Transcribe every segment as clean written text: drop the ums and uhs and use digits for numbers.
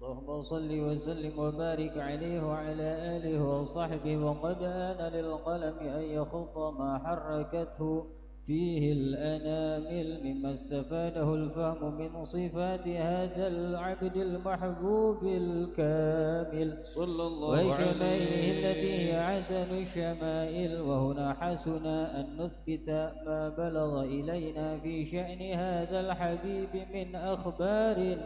اللهم صل وسلم وبارك عليه وعلى آله وصحبه. وقد آن للقلم أن يخط ما حركته فيه الأنامل مما استفاده الفهم من صفات هذا العبد المحبوب الكامل صلى الله عليه وسلم وشمائله التي هي حسن الشمائل. وهنا حسن أن نثبت ما بلغ إلينا في شأن هذا الحبيب من أخبار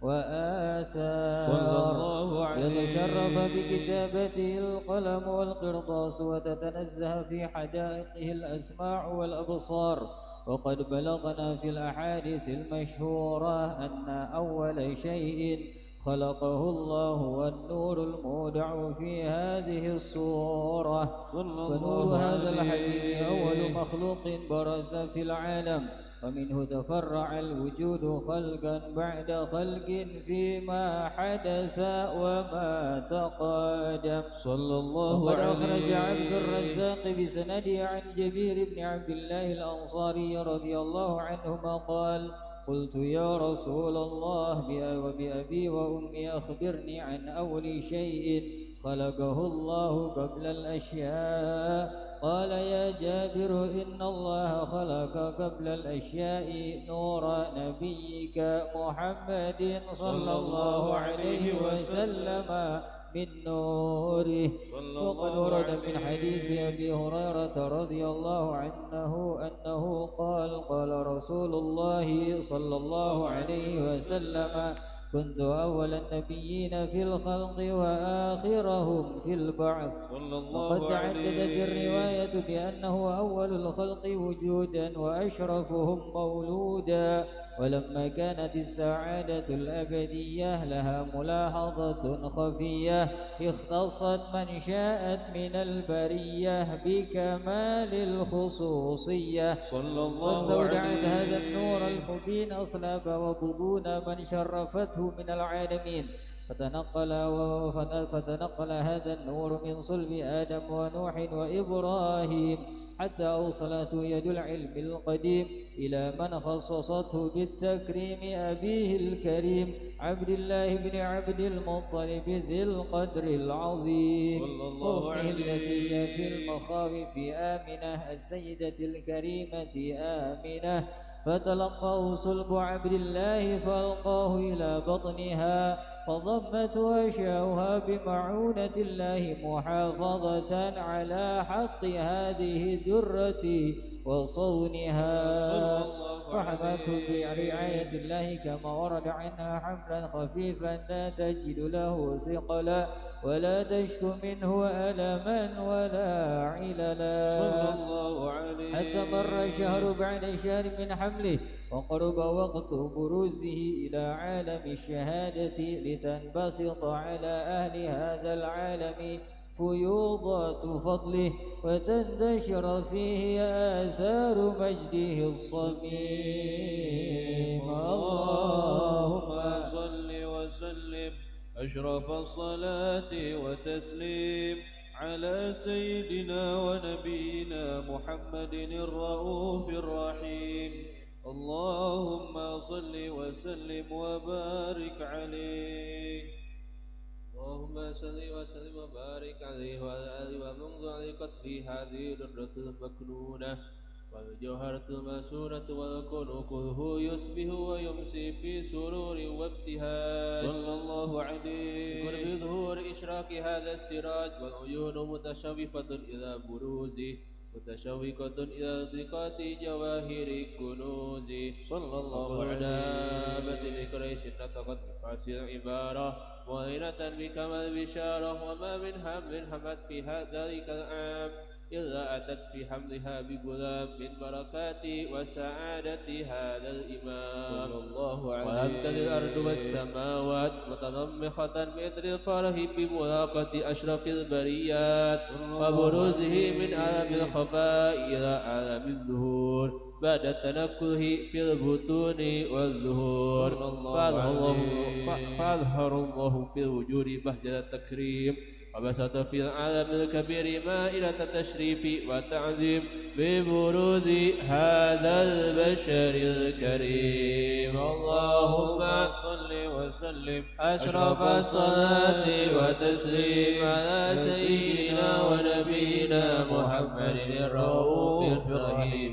وآثار صلى الله عليه. يتشرف بكتابته القلم والقرطاس وتتنزه في حدائقه الأسماع والأبصار. وقد بلغنا في الأحاديث المشهورة أن أول شيء خلقه الله والنور المودع في هذه الصورة. فنور هذا الحبيب أول مخلوق برز في العالم، ومنه تفرع الوجود خلقا بعد خلق فيما حدث وما تقادم صلى الله عليه. وقد أخرج عبد الرزاق بسنده عن جبير بن عبد الله الأنصاري رضي الله عنهما قال: قلت يا رسول الله وبأبي وأمي أخبرني عن أول شيء خلقه الله قبل الأشياء. قال: يا جابر إن الله خلق قبل الأشياء نور نبيك محمد صلى الله عليه وسلم من نوره. وقد ورد من حديث أبي هريرة رضي الله عنه أنه قال رسول الله صلى الله عليه وسلم: كنت أول النبيين في الخلق وآخرهم في البعث. وقد تعددت الرواية بأنه أول الخلق وجودا وأشرفهم مولودا. ولما كانت السعادة الأبدية لها ملاحظة خفية اختصت من شاءت من البرية بكمال الخصوصية، واستودعت هذا النور المبين أصلاب وبطون من شرفته من العالمين. فتنقل هذا النور من صلب آدم ونوح وإبراهيم حتى أوصلته يد العلم القديم إلى من خصصته بالتكريم أبيه الكريم عبد الله بن عبد المطلب ذي القدر العظيم، وأمه التي هي في المخاوف آمنة السيدة الكريمة آمنة. فتلقاه صلب عبد الله فألقاه إلى بطنها فضمت وشاؤها بمعونة الله محافظة على حق هذه الدرة وصونها، فحمته برعاية الله كما ورد عنها حملا خفيفا لا تجد له ثقلا ولا تشكو منه ألما ولا عللا، حتى مر شهر بعد شهر من حمله وقرب وقت بروزه إلى عالم الشهادة لتنبسط على أهل هذا العالم فيوضات فضله وتنتشر فيه آثار مجده الصميم. اللهم صل وسلم أشرف الصلاة وتسليم على سيدنا ونبينا محمد الرؤوف الرحيم. اللهم صل وسلم وبارك عليه. اللهم صل وسلم وبارك عليه وعلى آله ومن علقت في هذه الدرة المكنونة والجوهرة المسونة والكون كله يصبح ويمسي في سرور وابتهاج صلى الله عليه. قرب ظهور إشراق هذا السراج والعيون متشوفة إلى بروزه متشوقة إلى ضيقات جواهر الكنوز صلى الله عليه. بدر قريش نطقت بفاصل العبارة معلنة بكمال البشارة وما من هم همت في ذلك العام إلا أتت في حملها بغلام من بركات وسعادة هذا الإمام صلى الله عليه. وأنت الأرض والسماوات متضمخة بإثر الفرح بملاقة أشرف البريات وبروزه من عالم الخفاء إلى عالم الظهور بعد التنكه في البطون والظهور. فأظهر الله في الوجود بهجة التكريم وبسط في العالم الكبير مائلة التشريف والتعظيم ببروز هذا البشر الكريم. اللهم صل وسلم أشرف الصلاة وتسليم على سيدنا ونبينا محمد الرؤوف الرحيم.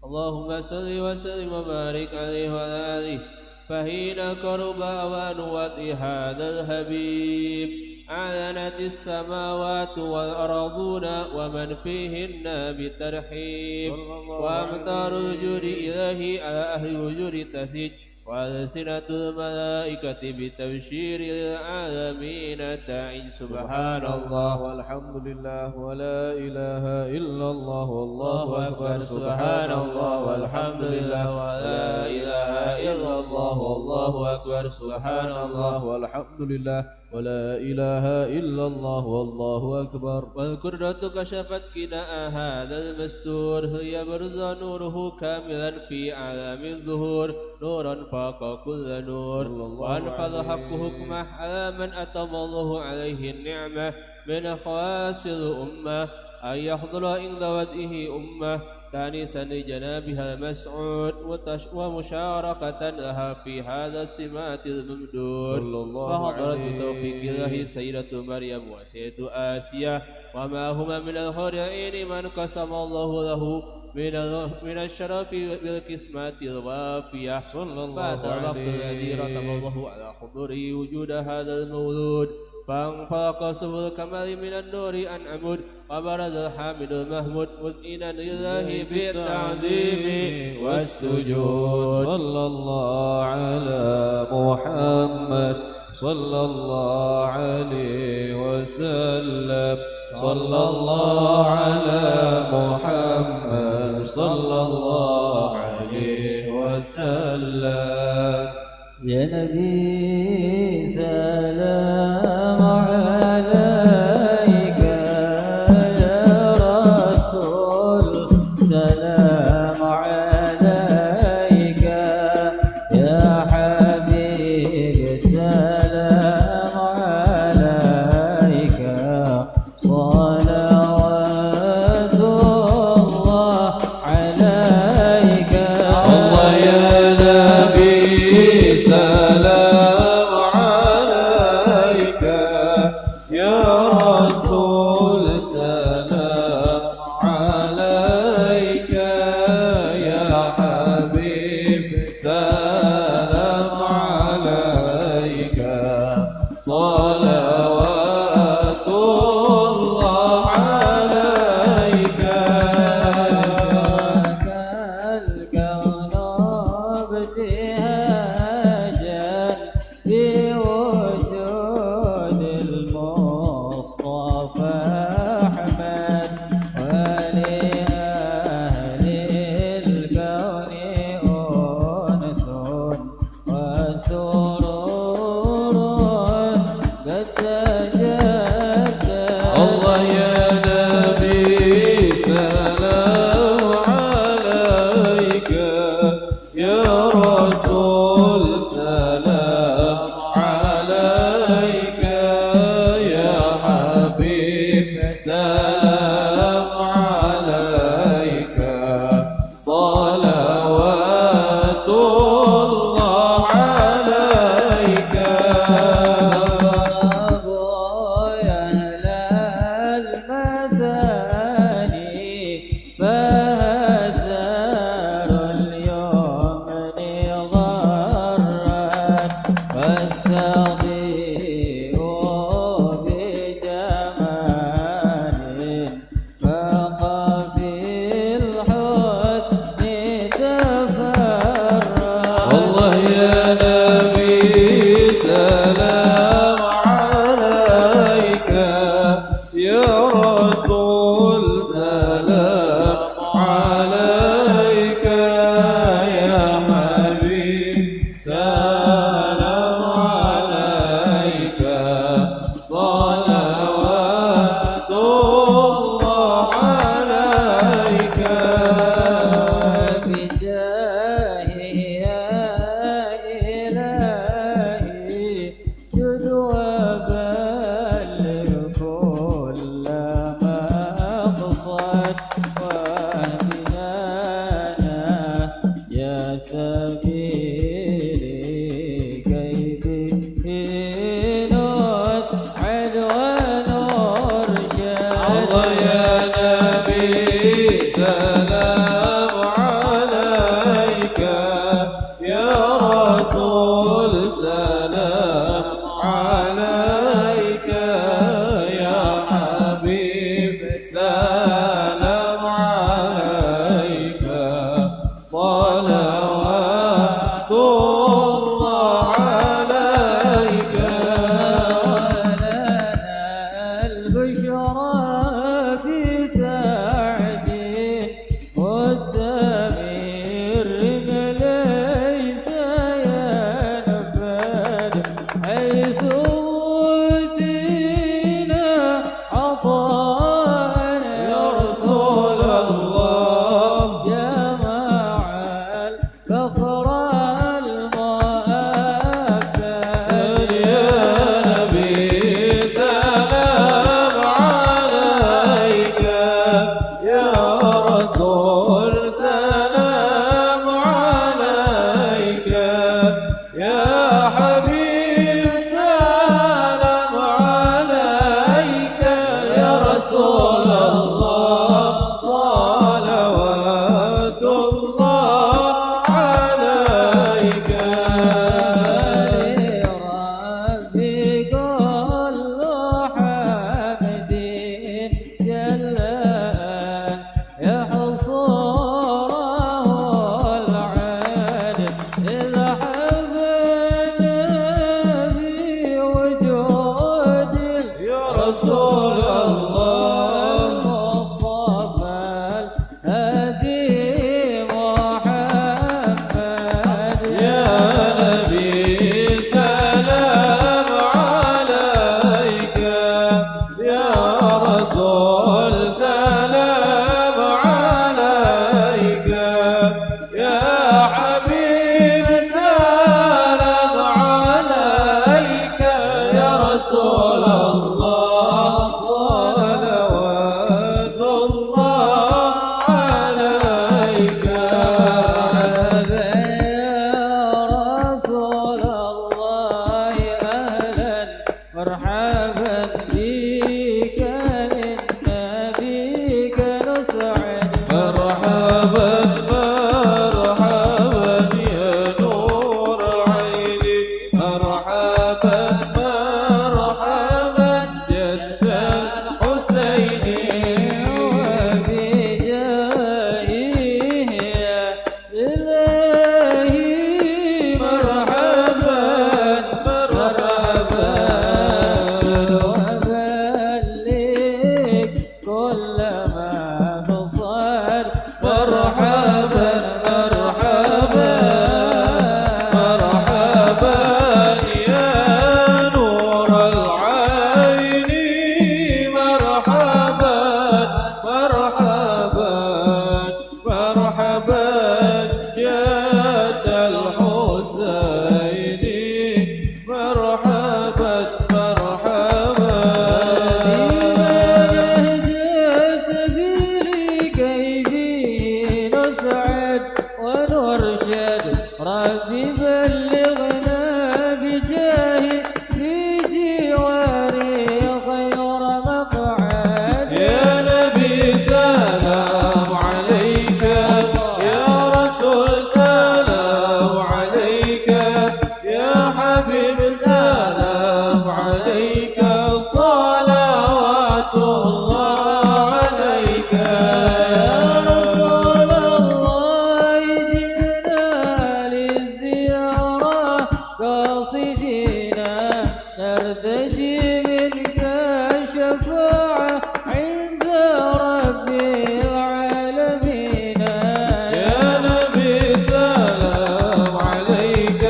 اللهم صل وسلم وبارك عليه وعلى آله. فحين قرب أوان وضع هذا الحبيب أعلنت السماوات والأرضون ومن فيهن بالترحيب وأمطار الوجود إليه على أهل الوجود تسج وألسنة الملائكة بالتبشير للعالمين تعج. سبحان الله والحمد لله ولا إله إلا الله والله أكبر. سبحان الله والحمد لله ولا إله إلا الله والله أكبر. سبحان الله والحمد لله ولا إله إلا الله والله أكبر. والقدرة كشفت كناء هذا المستور يبرز نوره كاملا في عالم الظهور نورا فاق كل نور وأنفذ حق حكمه على من أتم الله عليه النعمة من خواص الأمة أن يحضر عند وضعه أمة تانسا لجنابها المسعود ومشاركة لها في هذا السمات الممدود. فحضرت بتوفيق الله سيدة مريم وسيدة آسيا وما هما من الحور العين من قسم الله له من الشرف بالقسمة الوافية بعد الوقت الذي رتب الله على حضوره وجود هذا المولود فانفلق سبل الكمال من النور أن عمود وبرز الحامد المحمود مذئنا لله بالتعظيم والسجود. صلى الله على محمد صلى الله عليه وسلم. صلى الله على محمد صلى الله عليه وسلم. يا نبي سلام عليك، يا رسول سلام عليك، يا حبيب سلام عليك، صلوات الله عليك. الله يا نبي سلام عليك، يا رسول سلام عليك، يا حبيب سلام عليك، صلوات الله عليك. الكون ابتهاجا بوجود المصطفى أحمد، ولأهل الكون أنس وسرور قد تجدد. الله يا نبي سلام عليك، يا رسول سلام عليك، يا حبيب سلام عليك، صلوات الله عليك. يا أهل المثاني فهزار اليمن ضرت، فاستضيئوا بجمال فقى في الحسن تفرد. الله يا نبي سلام عليك، يا رسول سلام عليك، يا حبيب سلام عليك، صلوات الله عليك. بجاهه يا إلهي جد وبلغ كل مقصد، واهدنا يا سبيلي كيف نسعد ونرشد. الله يا نبي سلام عليك، يا رسول سلام عليك، يا حبيب سلام عليك، صلوات الله عليك. ولنا البشرى في سعد مستمر ليس ينفد، حيث أوتينا عطاء يا رسول الله، جمع الفخر المؤكد. يا نبي سلام عليك، يا رسول سلام عليك، يا حبيب سلام عليك، يا رسول الله صلوات الله عليك. ربي قل رسول الله المصطفى الهادي محمد يا نبي سلام عليك يا رسول سلام عليك يا حبيب سلام عليك يا رسول الله صلوات الله عليك مرحبا بك إنا بك نسعد مرحبا مرحبا يا نور عيني مرحبا مرحبا جد الحسين وبجاهه يا إلهي مرحبا مرحبا وبلغ كل ما بصر مرحبا مرحبا مرحبا يا نور العين مرحبا مرحبا مرحبا جد الحسين مرحبا مرحبا نهج سبيلي كيفي نسعد ونرشد ربي بلغنا بجاهي في جواري خير مقعد يا نبي سلام عليك يا رسول سلام عليك يا حبيب سلام عليك صلوات الله عليك يا رسول الله جئنا للزيارة قاصدين نرتجي منك شفاعة عند رب العالمين يا نبي سلام عليك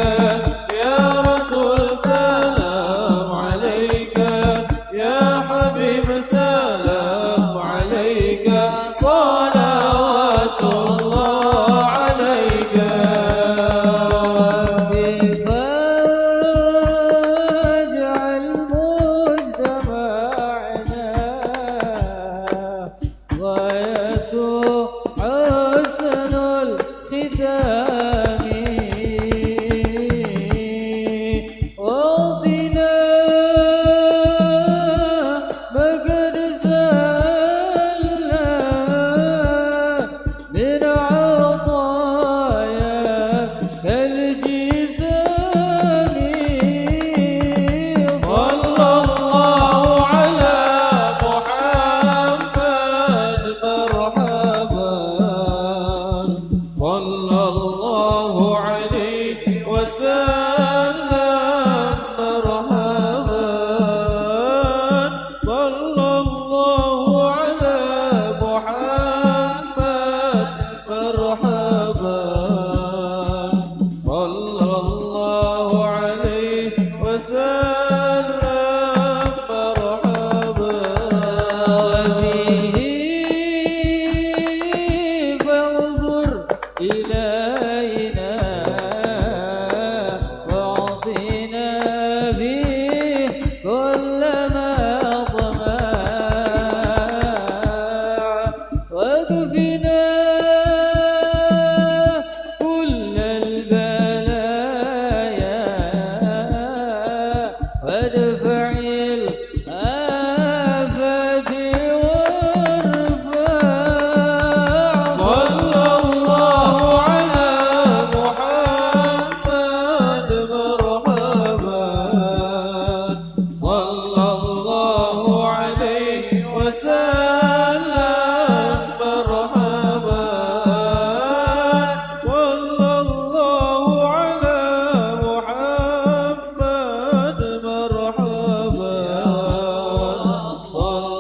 يا رسول سلام عليك يا حبيب سلام عليك صلوات الله عليك ربي فاجعل مجتمعنا غايته حسن الختام واعطنا ما قد سألنا من عطايا كالجسام صلى الله على محمد مرحبا صلى الله عليه وسلم مرحبا صلى الله على محمد مرحبا صلى الله عليه وسلم مرحبا وفيه فانظر إلينا واعطنا فيه كل ما طمع واكفنا كل البلايا وادفع الآفات وارفع صلى الله على محمد مرحبا صلى الله عليه وسلم مرحبا صلى الله على محمد مرحبا صلى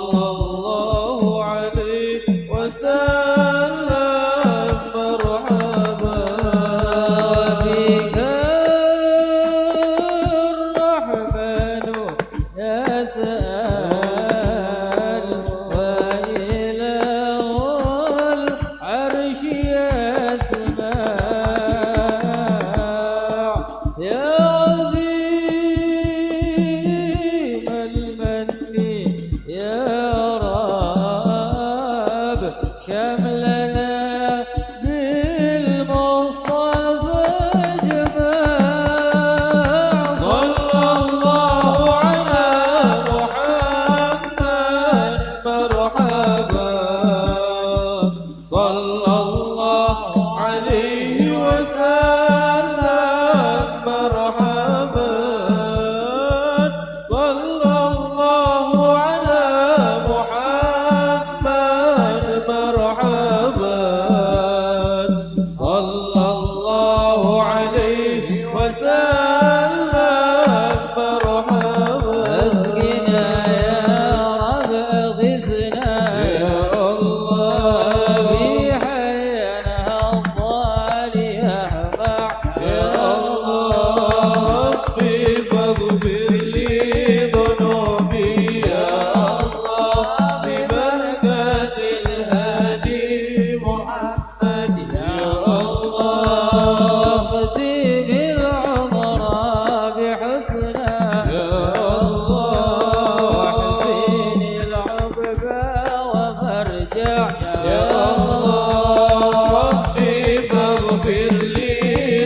ارجع يا الله ربي فاغفر لي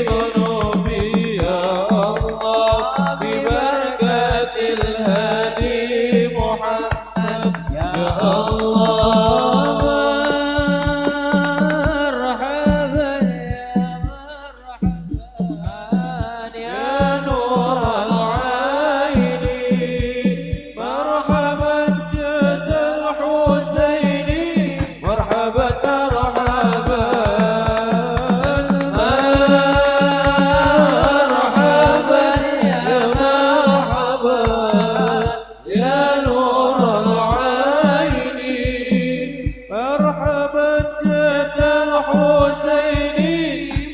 ذنوبي يا الله ببركة الهادي محمد يا الله مرحبا يا نور العين مرحبا جد الحسين مرحبا مرحبا مرحبا يا مرحبا يا نور العين مرحبا جد الحسين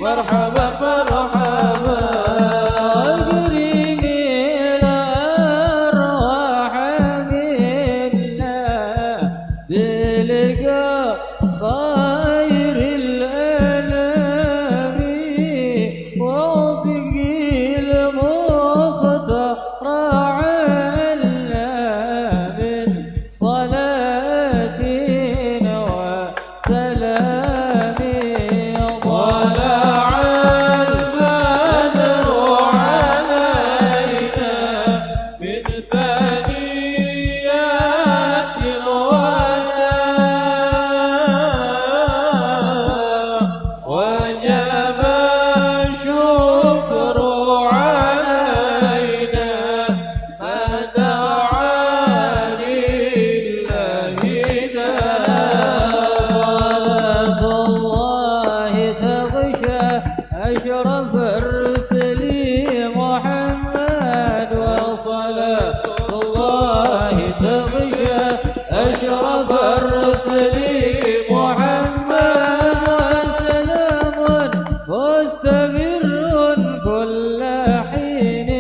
مرحبا مرحبا قريب الأرواح منا بلقاء خير الأنام وفي المختار عنا من صلاة وسلام طلع البدر علينا من ثنيات الوداع وجب الشكر علينا ما دعا لله صلاة الله تغشى أشرف الرسل محمد وصلاة الله تغشى أشرف الرسل محمد وسلام مستمر كل حين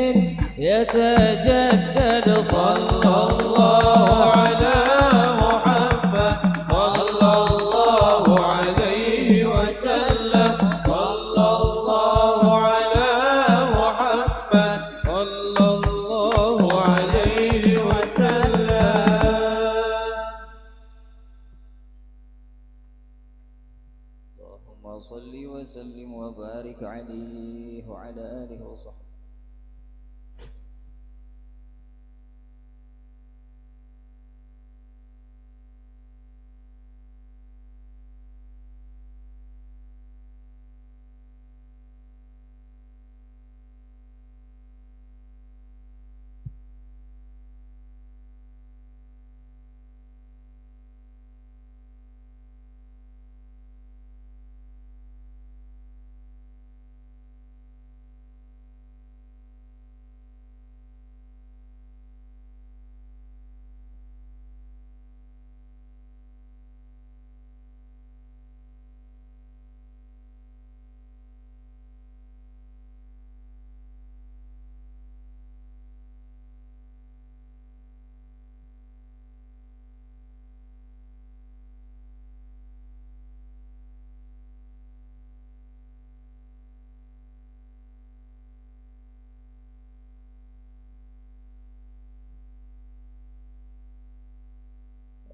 يتجدد صلى الله على محمد صلى الله عليه وسلم صلى الله على محمد صلى الله عليه وسلم اللهم صل وسلم وبارك عليه وعلى آله وصحبه.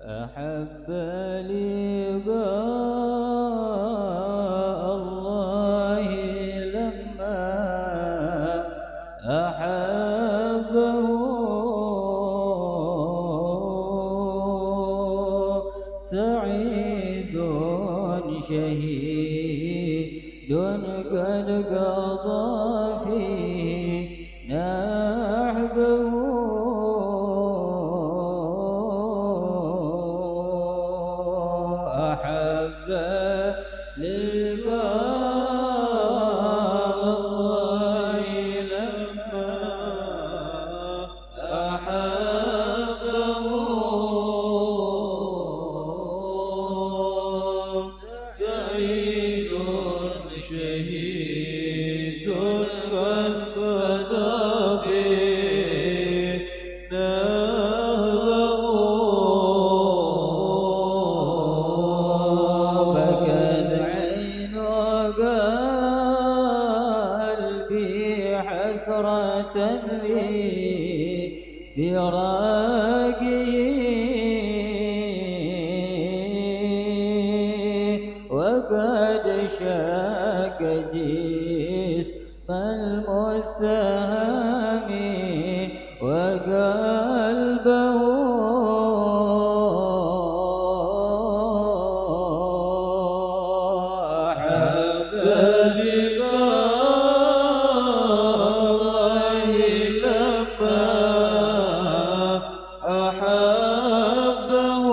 أحب لقاء الله لما أحبه سعيد شهيد قد قضى فيه نحبه أحب لقاء الله لما أحبه سعيد شهيد قد قضى فيه بكت عين قلبي حسرة لفراقه شاك جسم المستهم وقلبه أحب لقاء لما أحبه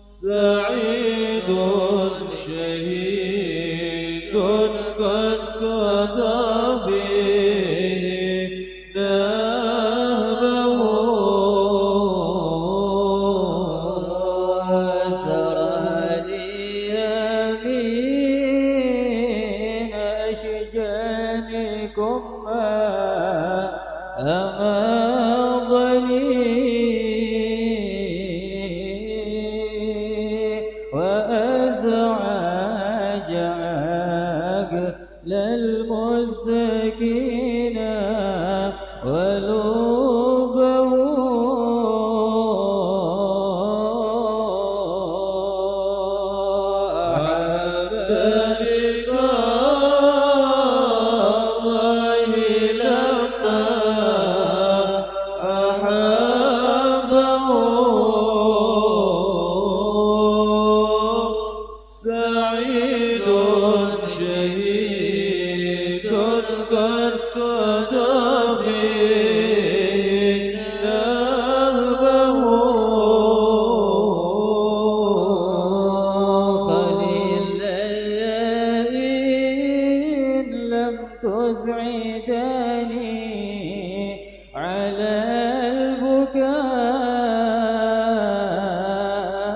سعيد شهيد قد قضى فيه نهبه سرى اليمين أشجانكم ما أمضني وأزعج عقل المستكين ولبه أحب لقاء لما أحبه سعيد شهيد قد قضى فيه نهبه فلليالين لم تسعدني على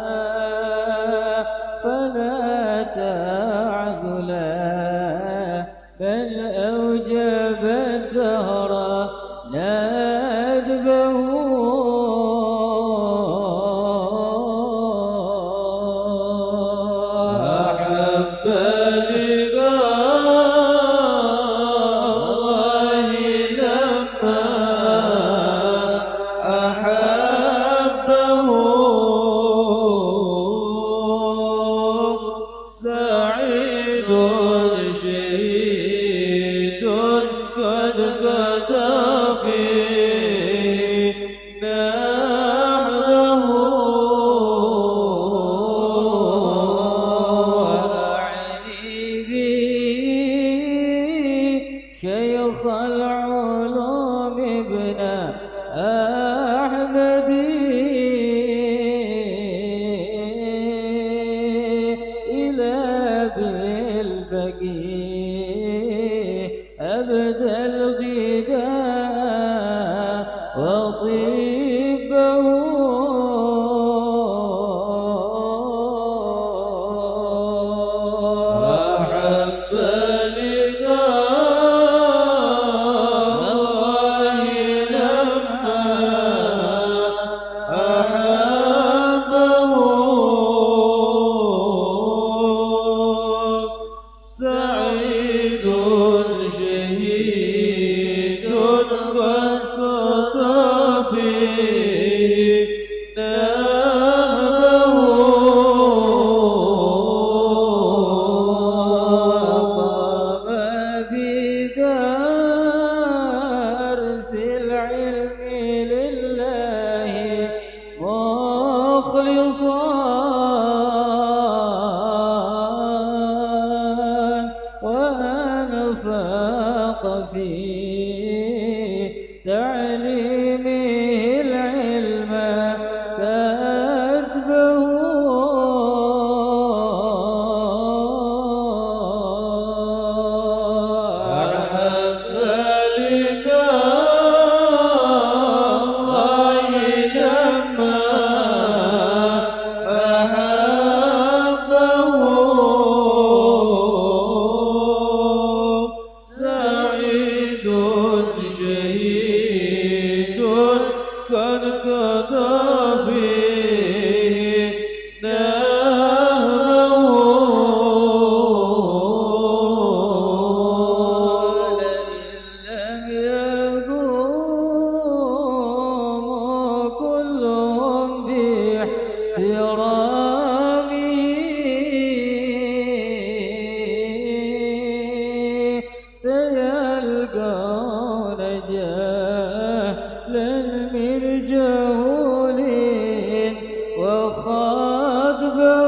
البكاء فلا تعذلا بل أوجب الدهر ندبه أحب لقاء لما أحبه سعيد شهيد قد قضى فيه نهبه وأعني به شيخ العلوم ابن أحمد إلى بالفقيه أبدى الغداء وطيبه أحب لقاء لما أحبه سعيد شهيد قد قضى فيه قام بدرس العلم لله مخلصا وأنفق في تعليمه العلم كسبه أحب لقاء لما أحبه سعيد شهيد قد قضى فيه نهبه لم يقوموا كلهم باحترام من جهول وخاطبه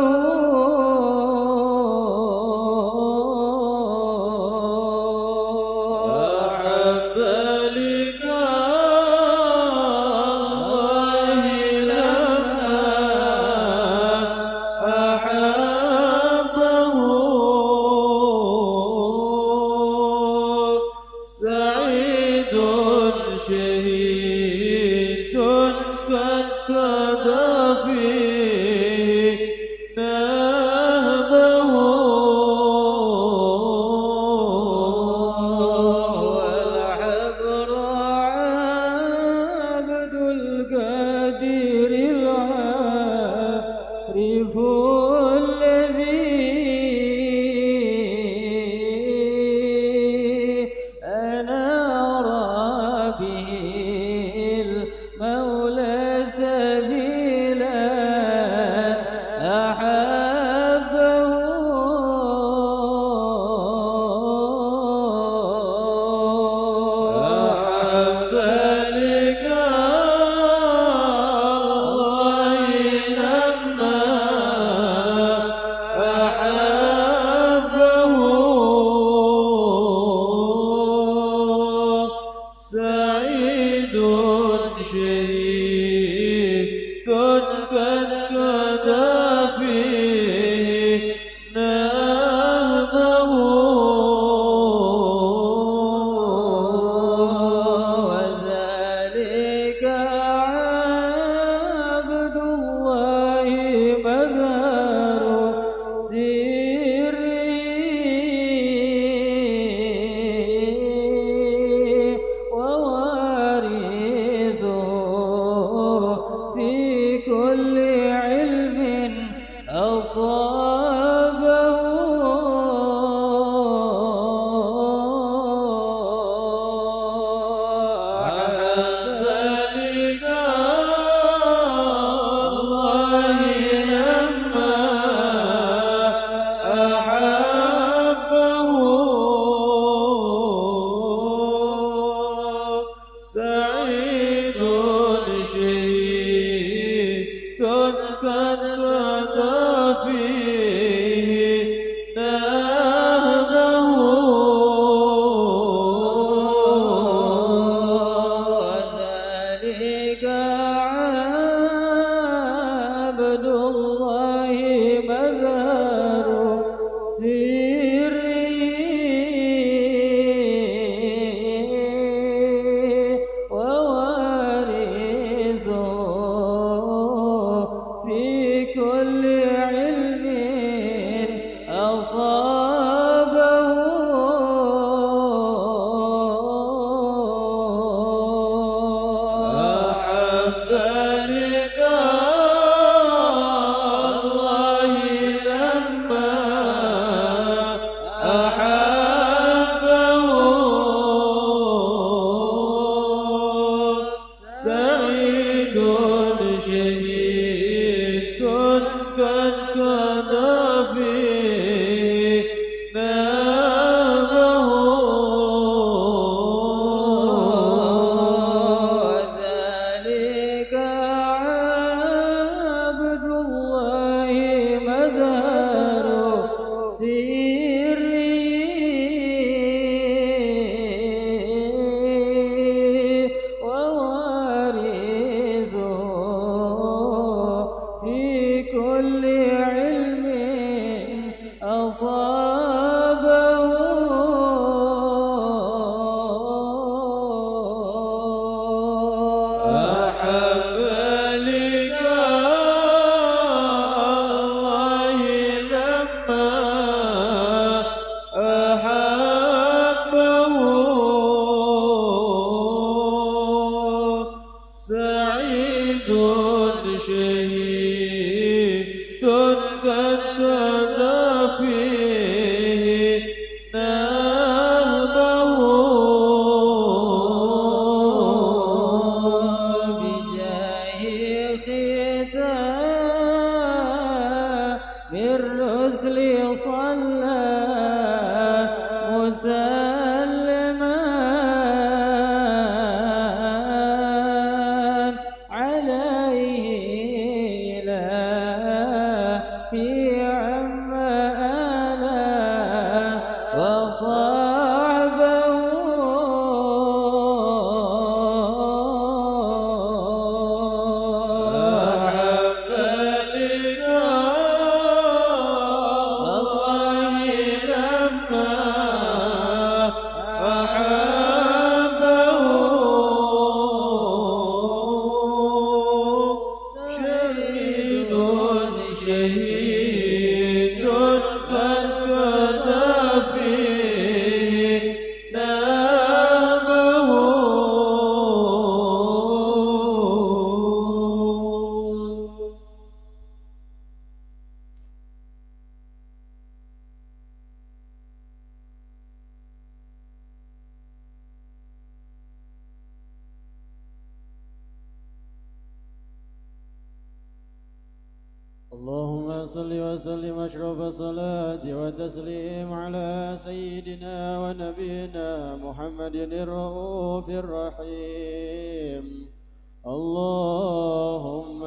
اللهم صل وسلم أشرف الصلاة والتسليم على سيدنا ونبينا محمد الرؤوف الرحيم. اللهم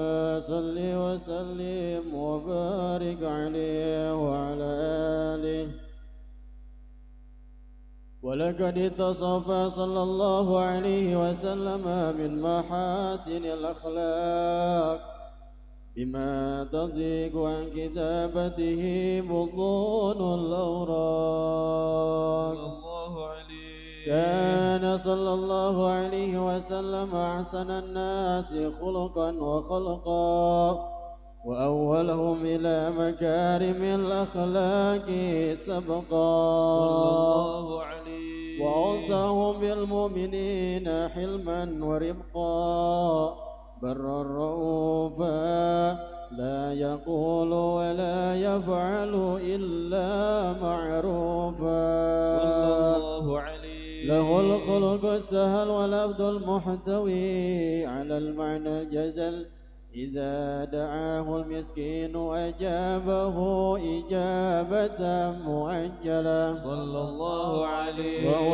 صل وسلم وبارك عليه وعلى آله. ولقد اتصف صلى الله عليه وسلم من محاسن الأخلاق بما تضيق عن كتابته بطون الأوراق. كان صلى الله عليه وسلم أحسن الناس خلقا وخلقا وأولهم إلى مكارم الأخلاق سبقا وأوصاهم بالمؤمنين حلما ورفقا برا رؤوفا لا يقول ولا يفعل إلا معروفا. له الخلق السهل واللفظ المحتوي على المعنى الجزل إذا دعاه المسكين أجابه إجابة مؤجلة صلى الله عليه. وهو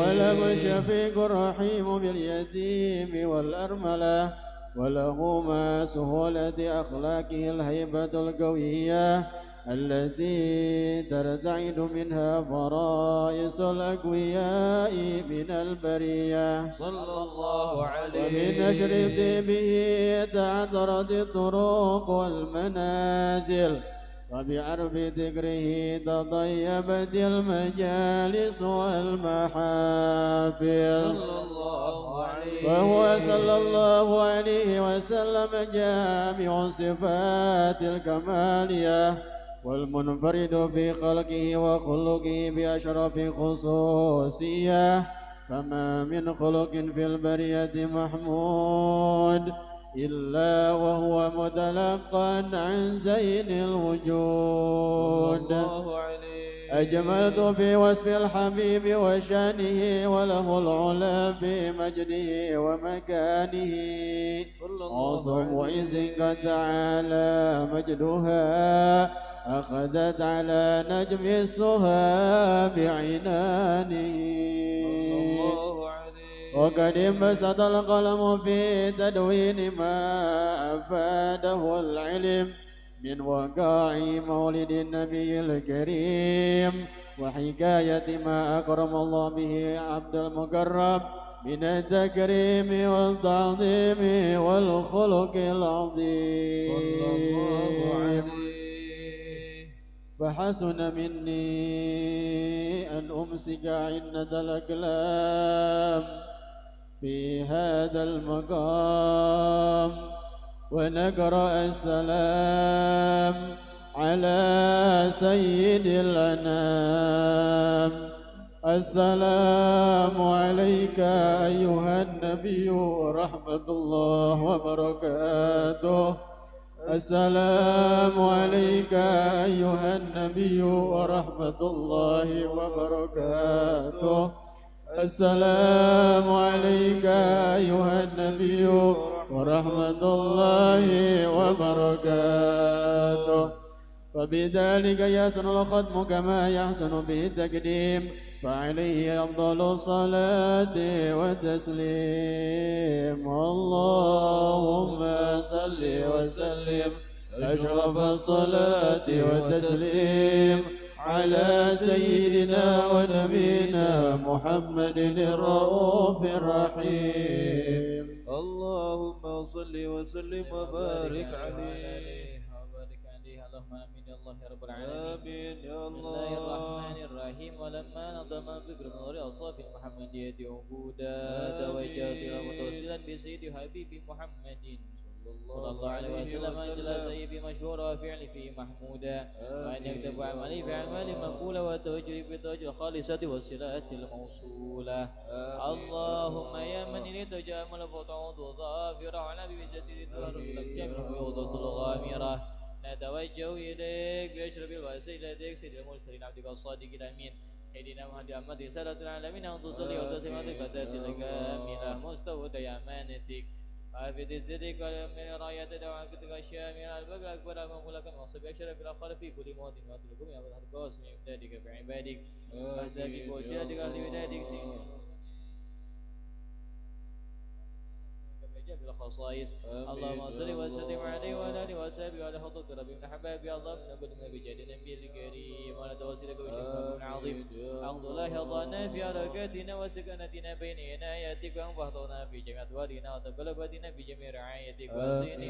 الشفيق الرحيم باليتيم والأرملة وله مع سهولة أخلاقه الهيبة القوية التي ترتعد منها فرائس الأقوياء من البرية صلى الله عليه. ومن نشر طيبه تعذرت الطرق والمنازل وبعرف ذكره تطيبت المجالس والمحافل صلى الله عليه. وهو صلى الله عليه وسلم جامع صفات الكمالية والمنفرد في خلقه وخلقه بأشرف خصوصية فما من خلق في البرية محمود إلا وهو متلقى عن زين الوجود. أجملت في وصف الحبيب وشانه وله العلا في مجده ومكانه عصم عز قد تعالى مجدها أخذت على نجم السها بعنانه. وقد انبسط القلم في تدوين ما أفاده العلم من وقاع مولد النبي الكريم وحكاية ما أكرم الله به عبد المقرب من التكريم والتعظيم والخلق العظيم صلى الله عليه. فحسن مني أن أمسك عنة الأقلام في هذا المقام ونقرأ السلام على سيد الأنام. السلام عليك أيها النبي ورحمة الله وبركاته. السلام عليك أيها النبي ورحمة الله وبركاته. السلام عليك أيها النبي ورحمة الله وبركاته. وبذلك يحسن الختم كما يحسن به التقديم فعليه أفضل الصلاة والتسليم. اللهم صل وسلم أشرف الصلاة والتسليم على سيدنا ونبينا محمد الرؤوف الرحيم. اللهم صل وسلم وبارك عليه. اللهم آمين يا الله يا رب العالمين. آمين يا بسم الله. الله الرحمن الرحيم. ولما نظم الفكر من غير أوصاف المحمدية عبودا توجهت إلى متوسلا بسيد حبيبي محمد صلى الله عليه وسلم أن جلس في مشهور وفعل في محمودا وأن يكتب عملي في أعمال مقبولة وتوجه بتوجه الخالصة والصلاة الموصولة. اللهم يا من إليك تجامل فتعود ظافرة على بجديد الدوار الأكشام الفيوضة الغامرة نتوجه إليك بأشرف الوسائل إليك سيد المرسلين عبدك الصادق الأمين سيدنا محمد سادة العالمين أن تصلي وتسلم على القدرة الكاملة مستودع أمانتك حافظ صدق من راية دعاء الشامل البقى أكبر مغلقا وصبي أشرف الأخر في كل موت وأطلقهم يا أبو القاسم إمدادك في عبادك أسابق وشهدك أهل ولادك سيدنا بالخصائص اللهم صل وسلم عليه وعلى اله وصحبه وعلى حضرة ربي من حباب يا الله من قدم بجاد النبي الكريم وعلى توسلك وشفاك عظيم الحمد لله أضعنا في حركاتنا وسكنتنا بين عنايتك وانفضنا في جميع أدوارنا وتقلباتنا بجميع رعايتك وحسن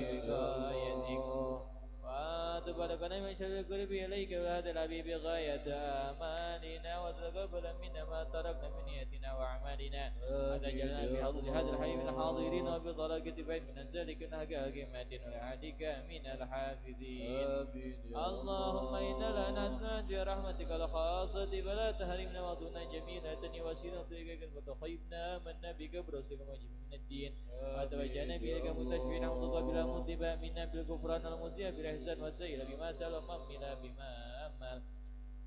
وقايتك وتباركنا من شر القرب إليك وهذا الحبيب غاية آمالنا وتقبل منا ما تركنا من نيتنا وأعمالنا وتجعلنا بحضر هذا الحبيب الحاضرين وبطريقة بيت من أنزالك نهجاك مدين وعدك من الحافظين اللهم إنا لا نتمنى برحمتك الخاصة فلا تهرمنا وضنا جميلة وسيلتك وتخيبنا منا بك برسك من الدين وتوجهنا بك متشفين متقبلا مذنبا منا بالكفران المسيء بالإحسان والسير بما سلم منا بما أمل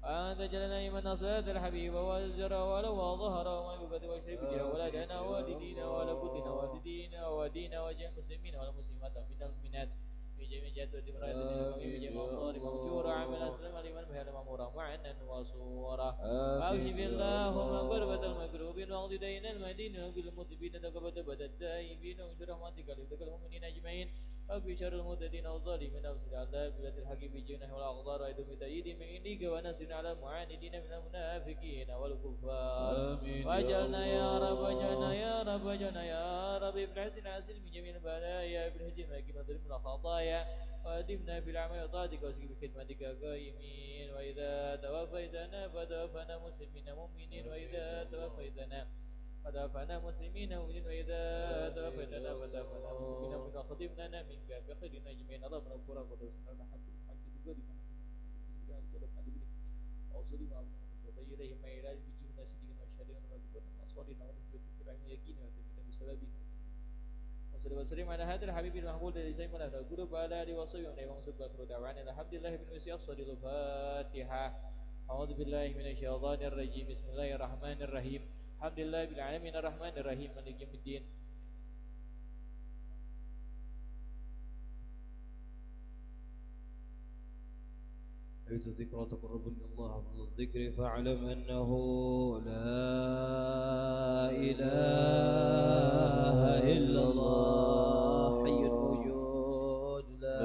أنت جلنا من نصرة الحبيب والزر ولو ظهر وما بقد وشرب دين ولدنا والدينا ولكلنا والدينا ودينا وجميع المسلمين والمسلمات من المؤمنات في جميع جهات الدمرات في جميع الأمور ممشورة عمل أسلم لمن بهذا مأمورا معنا وصورا أكشف اللهم قربة المكروبين واقض دين المدين بالمذنبين تقبل بد التائبين وانشر رحمتك لذكر المؤمنين أجمعين أكفي شر المعتدين والظالمين أوصل على بلاد الحق بالجنة والأقدار وأيضا بتأييد من عندك ونصر على المعاندين من المنافقين والكفار واجعلنا يا رب واجعلنا يا رب واجعلنا يا رب بالحسن عسل من جميع البلايا بالهجر الماكين وظلم الخطايا وأدمنا بالأعمال وطاعتك وسلك بخدمتك قائمين وإذا توفيتنا فتوفنا مسلمين مؤمنين وإذا توفيتنا فتوفنا مسلمين مؤمنين وإذا توفيتنا فتوفنا مسلمين مؤمنين وخدمنا منك بخيرنا جميعا اللهم اغفر وقدسنا الحق بالحق بقدرك وأوصل ما أمرنا إليهم ما إلى بجيبنا سيدنا وشهدنا ونبينا وأصواتنا ونبينا في العلم يقين وتبنا بسببه وصلى وسلم على هذا الحبيب المحمود الذي سيما له القلوب على آله وصحبه ونعم وصحبه وآخر دعوانا الحمد لله بن مسيح الصديق الفاتحة أعوذ بالله من الشيطان الرجيم بسم الله الرحمن الرحيم الحمد لله بالعالمين الرحمن الرحيم مالك يوم الدين حيث الذكر تقرب من الله من الذكر فاعلم أنه لا إله إلا الله حي الموجود لا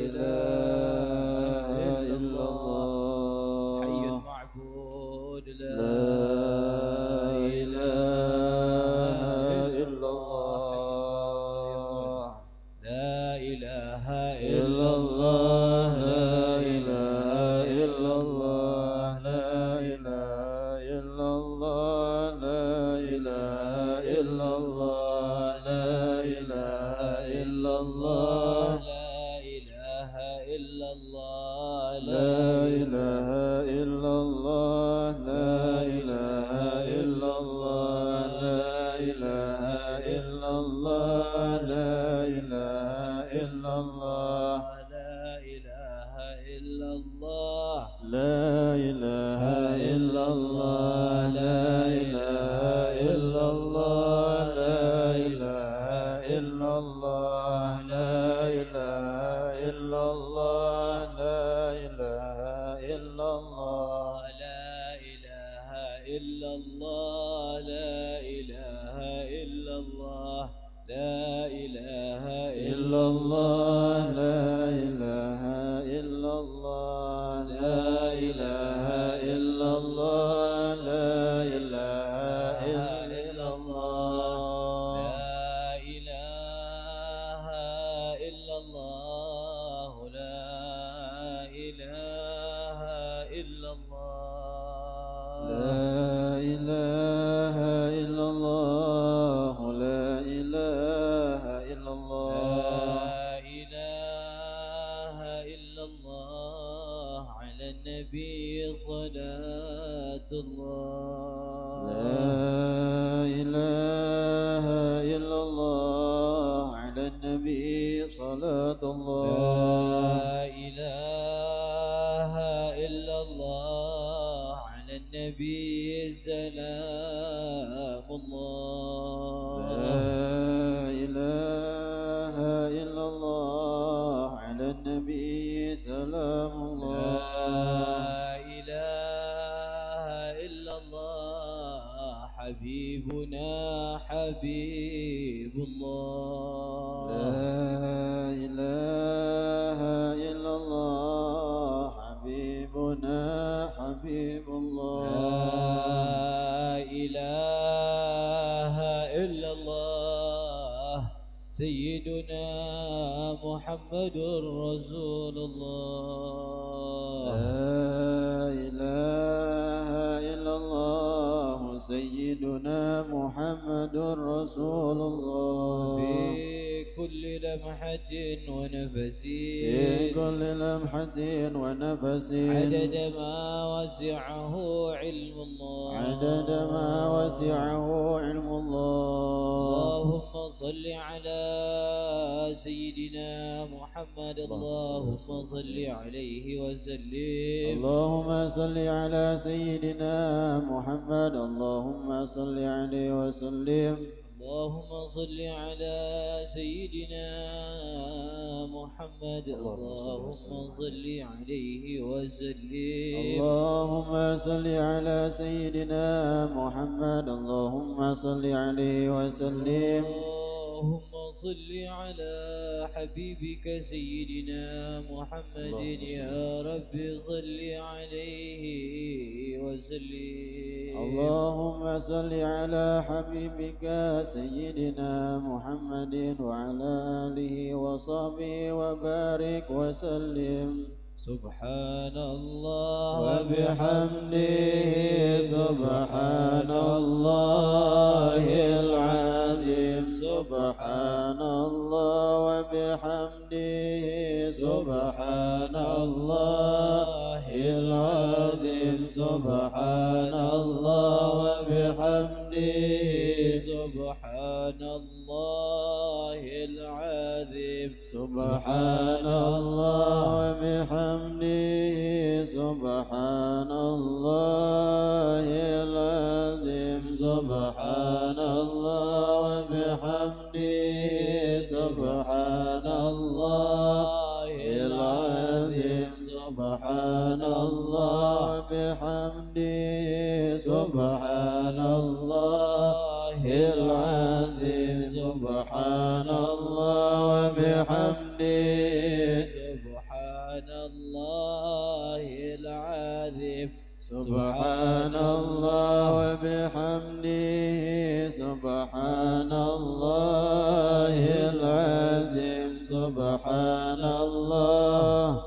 إله إلا الله حي المعبود لا إله إلا الله لا إله إلا الله حبيب الله لا إله إلا الله حبيبنا حبيب الله لا إله إلا الله سيدنا محمد رسول الله لا إله إلا الله سيدنا محمد رسول الله في كل لمحة ونفس في كل لمحة ونفس عدد ما وسعه علم الله عدد ما وسعه علم الله اللهم صل على سيدنا محمد اللهم صل عليه وسلم اللهم صل على سيدنا محمد اللهم صل عليه وسلم اللهم صل على سيدنا محمد اللهم صل عليه وسلم اللهم صل على سيدنا محمد اللهم صل عليه وسلم اللهم صل على حبيبك سيدنا محمد يا رب صل عليه وسلم اللهم صل على حبيبك سيدنا محمد وعلى آله وصحبه وبارك وسلم سبحان الله وبحمده سبحان الله العظيم سبحان الله وبحمده سبحان الله العظيم سبحان الله وبحمده سبحان الله العظيم سبحان الله وبحمده سبحان الله العظيم سبحان الله وبحمده سبحان الله العظيم سبحان الله وبحمده سبحان الله العظيم سبحان الله وبحمده سبحان الله العظيم سبحان الله وبحمده سبحان الله العظيم سبحان الله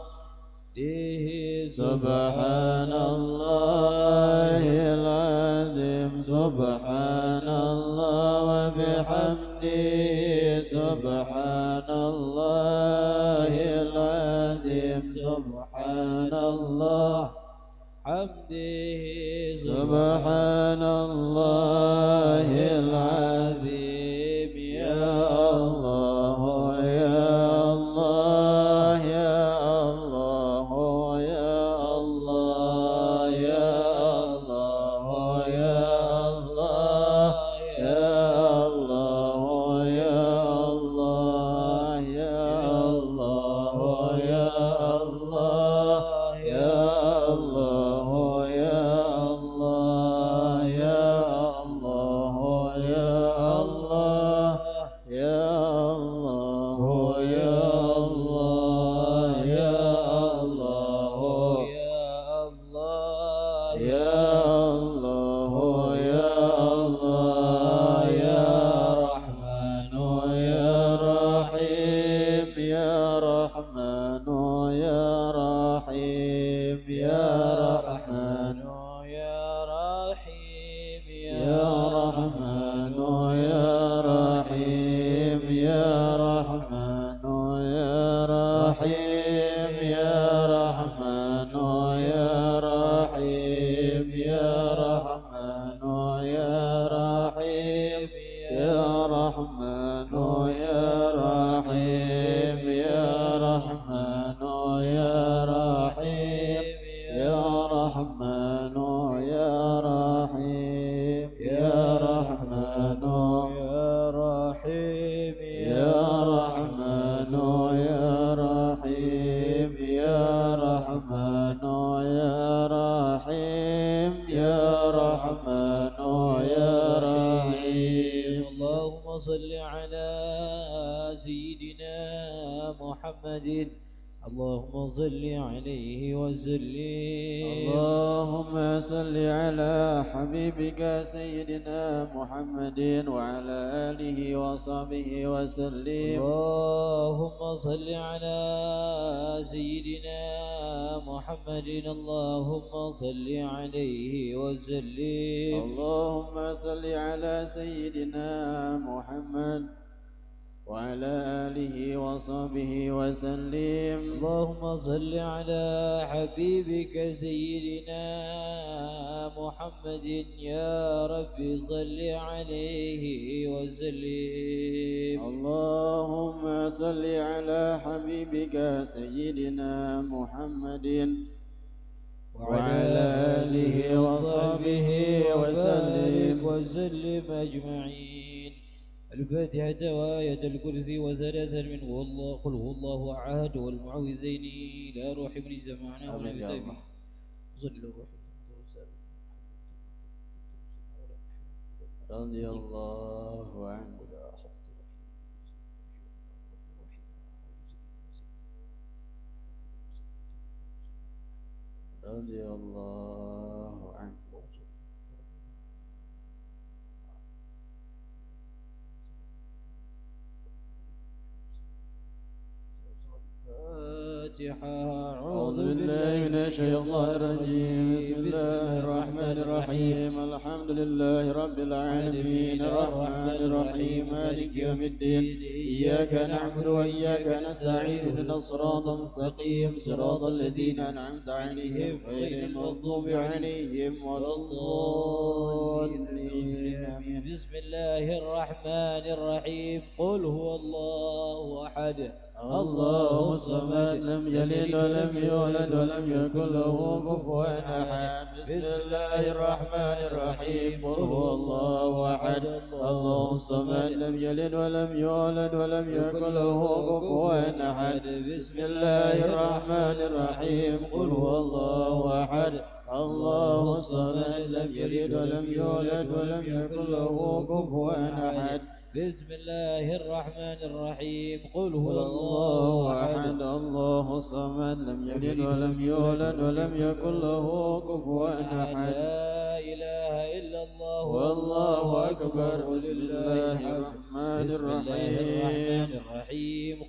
سبحان الله العظيم سبحان الله وبحمده سبحان الله العظيم سبحان الله حمده سبحان الله العظيم يا الله يا الله يا الله يا الله يا الله يا الله يا الله يا الله يا الله يا الله يا الله يا الله يا الله يا الله يا الله يا الله يا الله يا الله يا الله يا رحمن يا رحيم يا رحمن يا رحيم يا رحمن يا رحيم يا رحمن يا رحيم يا رحمن يا رحيم يا رحمن يا رحيم يا رحمن يا رحيم يا رحمن يا رحيم يا رحمن يا رحيم يا رحمن يا رحيم يا رحمن يا رحيم يا رحمن يا رحيم سيدنا محمد اللهم صل عليه وسلم. اللهم صل على حبيبك سيدنا محمد وعلى آله وصحبه وسلم. اللهم صل على سيدنا محمد اللهم صل عليه وسلم. اللهم صل على سيدنا محمد وعلى آله وصحبه وسلم. اللهم صل على حبيبك سيدنا محمد يا رب صل عليه وسلم. اللهم صل على حبيبك سيدنا محمد وعلى آله وصحبه وسلم أجمعين. الفاتحة وآية الكرسي وثلاثا من قل هو الله أحد والمعوذين إلى روح ابن سمعنا آمين يا الله. رضي الله عنه. رضي الله عنه. أعوذ بالله من الشيطان الرجيم. بسم الله الرحمن الرحيم. الحمد لله رب العالمين الرحمن الرحيم مالك يوم الدين. إياك نعبد وإياك نستعين اهدنا الصراط المستقيم صراط الذين أنعمت عليهم غير المغضوب عليهم ولا الضالين. بسم الله الرحمن الرحيم. قل هو الله أحد الله الصمد لم يلد ولم يولد ولم يكن له كفوا أحد. بسم الله الرحمن الرحيم. قل هو الله أحد الله الصمد لم يلد ولم يولد ولم يكن له كفوا أحد. بسم الله الرحمن الرحيم. قل هو الله أحد الله الصمد لم يلد ولم يولد ولم يكن له كفوا أحد. بسم الله الرحمن الرحيم. قل هو الله أحد الله الصمد لم يلد ولم يولد ولم يكن له كفوا أحد. لا إله إلا الله والله أكبر. بسم الله الرحمن الرحيم.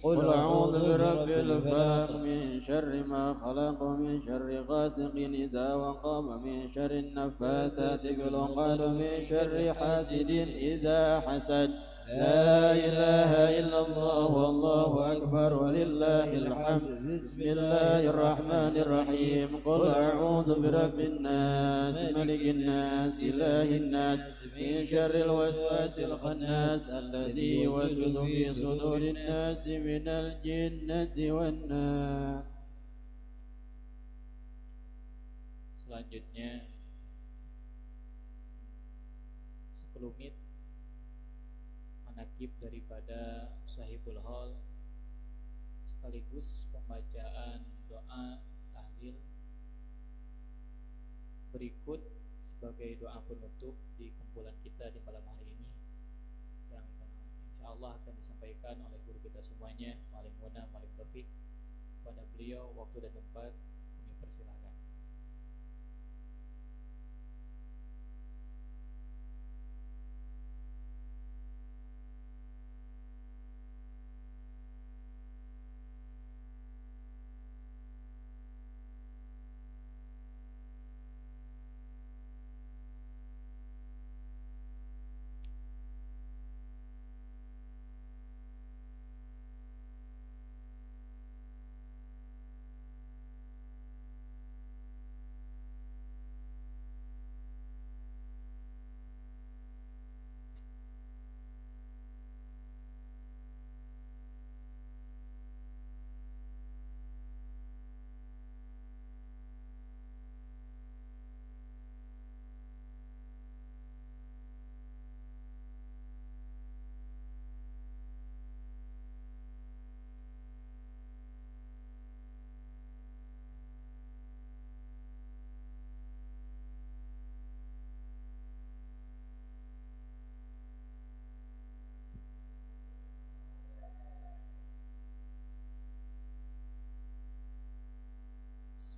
قل أعوذ برب الفلق من شر ما خلق ومن شر غاسق إذا وقب من شر النفاثات في العقد ومن شر حاسد إذا حسد. لا إله إلا الله والله أكبر ولله الحمد. بسم الله الرحمن الرحيم. قل أعوذ برب الناس ملك الناس إله الناس من شر الوسواس الخناس الذي يوسوس في صدور الناس من الجنة والناس. Selanjutnya sekelumit manakib daripada Sahibul Hal sekaligus pembacaan doa tahlil berikut sebagai doa penutup di kumpulan kita di malam hari ini yang insyaallah akan disampaikan oleh guru kita semuanya Malim Muna Malim Taufik. Kepada beliau waktu dan tempat kami persilakan.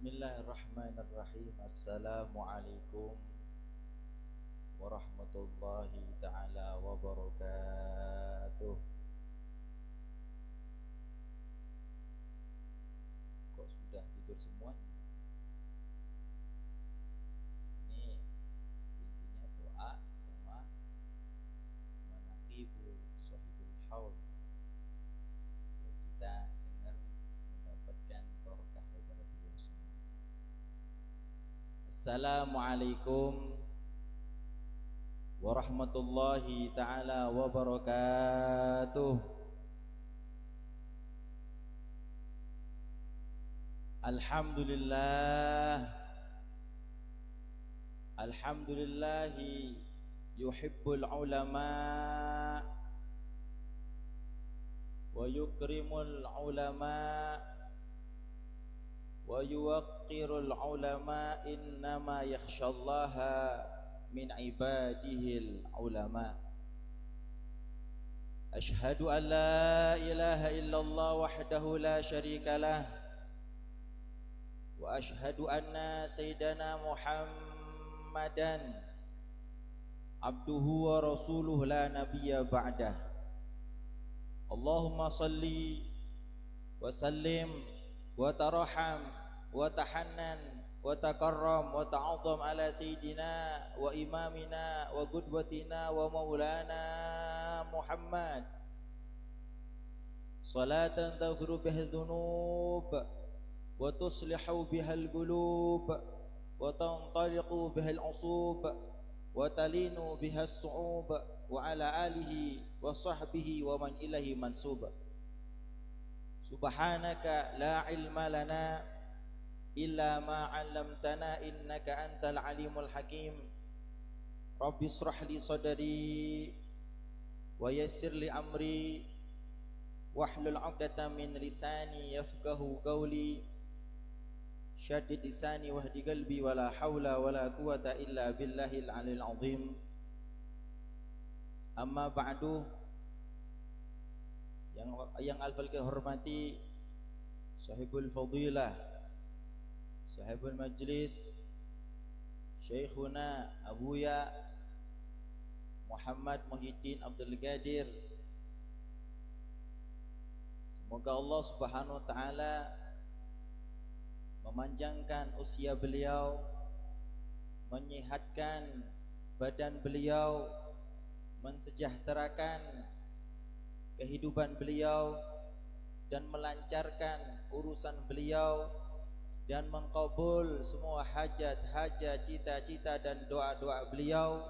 Bismillahirrahmanirrahim. Assalamualaikum warahmatullahi ta'ala wabarakatuh. Kok sudah tidur semua? Ini intinya doa sama manaqibul sahibul haul. Kita dengar mendapatkan berkah daripada beliau semua. Assalamualaikum warahmatullahi ta'ala wabarakatuh. Alhamdulillah, alhamdulillahi yuhibbul ulama wa yukrimul ulama wa yuwaqqirul ulama, innama yakhshallaha min ibadihil ulama. Ashhadu an la ilaha illallah wahdahu la syarika lah, wa ashhadu anna sayyidana Muhammadan abduhu wa rasuluhu la nabiyya ba'dah. Allahumma salli wa sallim wa tarham wa tahannan wa takarram wa ta'azzam ala sayyidina wa imamina wa qudwatina wa maulana Muhammad, salatan taghfiru biha dhunub wa tuslihu biha al-qulub wa tantaliqu biha al-usub wa talinu biha as-su'ub, wa ala alihi wa sahbihi wa man ilahi mansub. Subhanaka la ilma lana illa ma 'allamtana innaka antal alimul hakim. Rabbi ishrah li sadri wa yassir li amri wahlul 'uqdatam min lisani yafqahu qawli. Syaddid lisani wahdi qalbi wala haula wala quwata illa billahil aliyil azim. Amma ba'du. Yang al-fadil hormati sahibul fadilah, sahibul majlis, Syekhuna Abuya Muhammad Muhyiddin Abdul Qadir. Semoga Allah Subhanahu wa taala memanjangkan usia beliau, menyehatkan badan beliau, mensejahterakan kehidupan beliau, dan melancarkan urusan beliau, dan mengkabul semua hajat-hajat, cita-cita dan doa-doa beliau,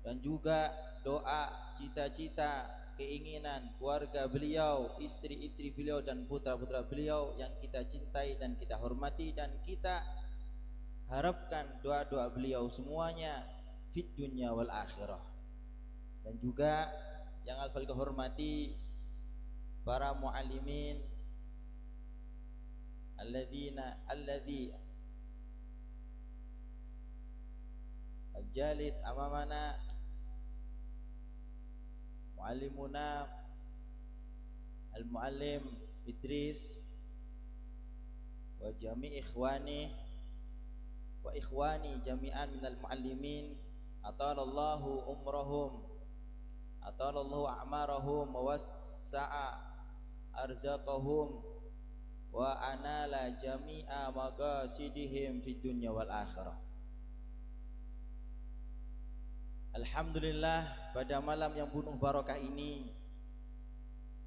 dan juga doa, cita-cita, keinginan keluarga beliau, istri-istri beliau dan putra-putra beliau yang kita cintai dan kita hormati, dan kita harapkan doa-doa beliau semuanya fid dunya wal akhirah. Dan juga yang al-fadil hormati para muallimin alladzi al-jalis amamana, muallimuna al-muallim Idris wa jami' ikhwani wa ikhwani jami'an minal muallimin, atalallahu umrahum, atalallahu a'marahum, wa wassa'a arzaqahum, wa anala jami'a maqasidihim fid dunya wal akhirah. Alhamdulillah, pada malam yang penuh barakah ini,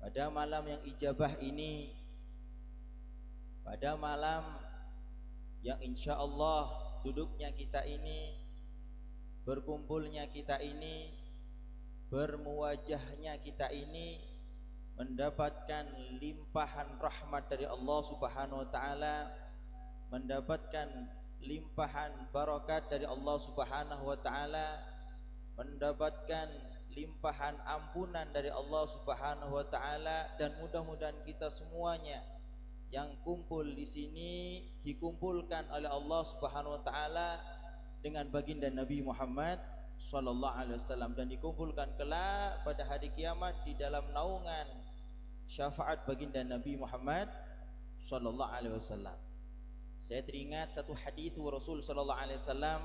pada malam yang ijabah ini, pada malam yang insyaallah duduknya kita ini, berkumpulnya kita ini, bermuwajahnya kita ini mendapatkan limpahan rahmat dari Allah Subhanahu wa taala, mendapatkan limpahan barakat dari Allah Subhanahu wa taala, mendapatkan limpahan ampunan dari Allah Subhanahu wa taala, dan mudah-mudahan kita semuanya yang kumpul di sini dikumpulkan oleh Allah Subhanahu wa taala dengan baginda Nabi Muhammad sallallahu alaihi wasallam, dan dikumpulkan kelak pada hari kiamat di dalam naungan syafaat baginda Nabi Muhammad sallallahu alaihi wasallam. Saya teringat satu hadis Rasul sallallahu alaihi wasallam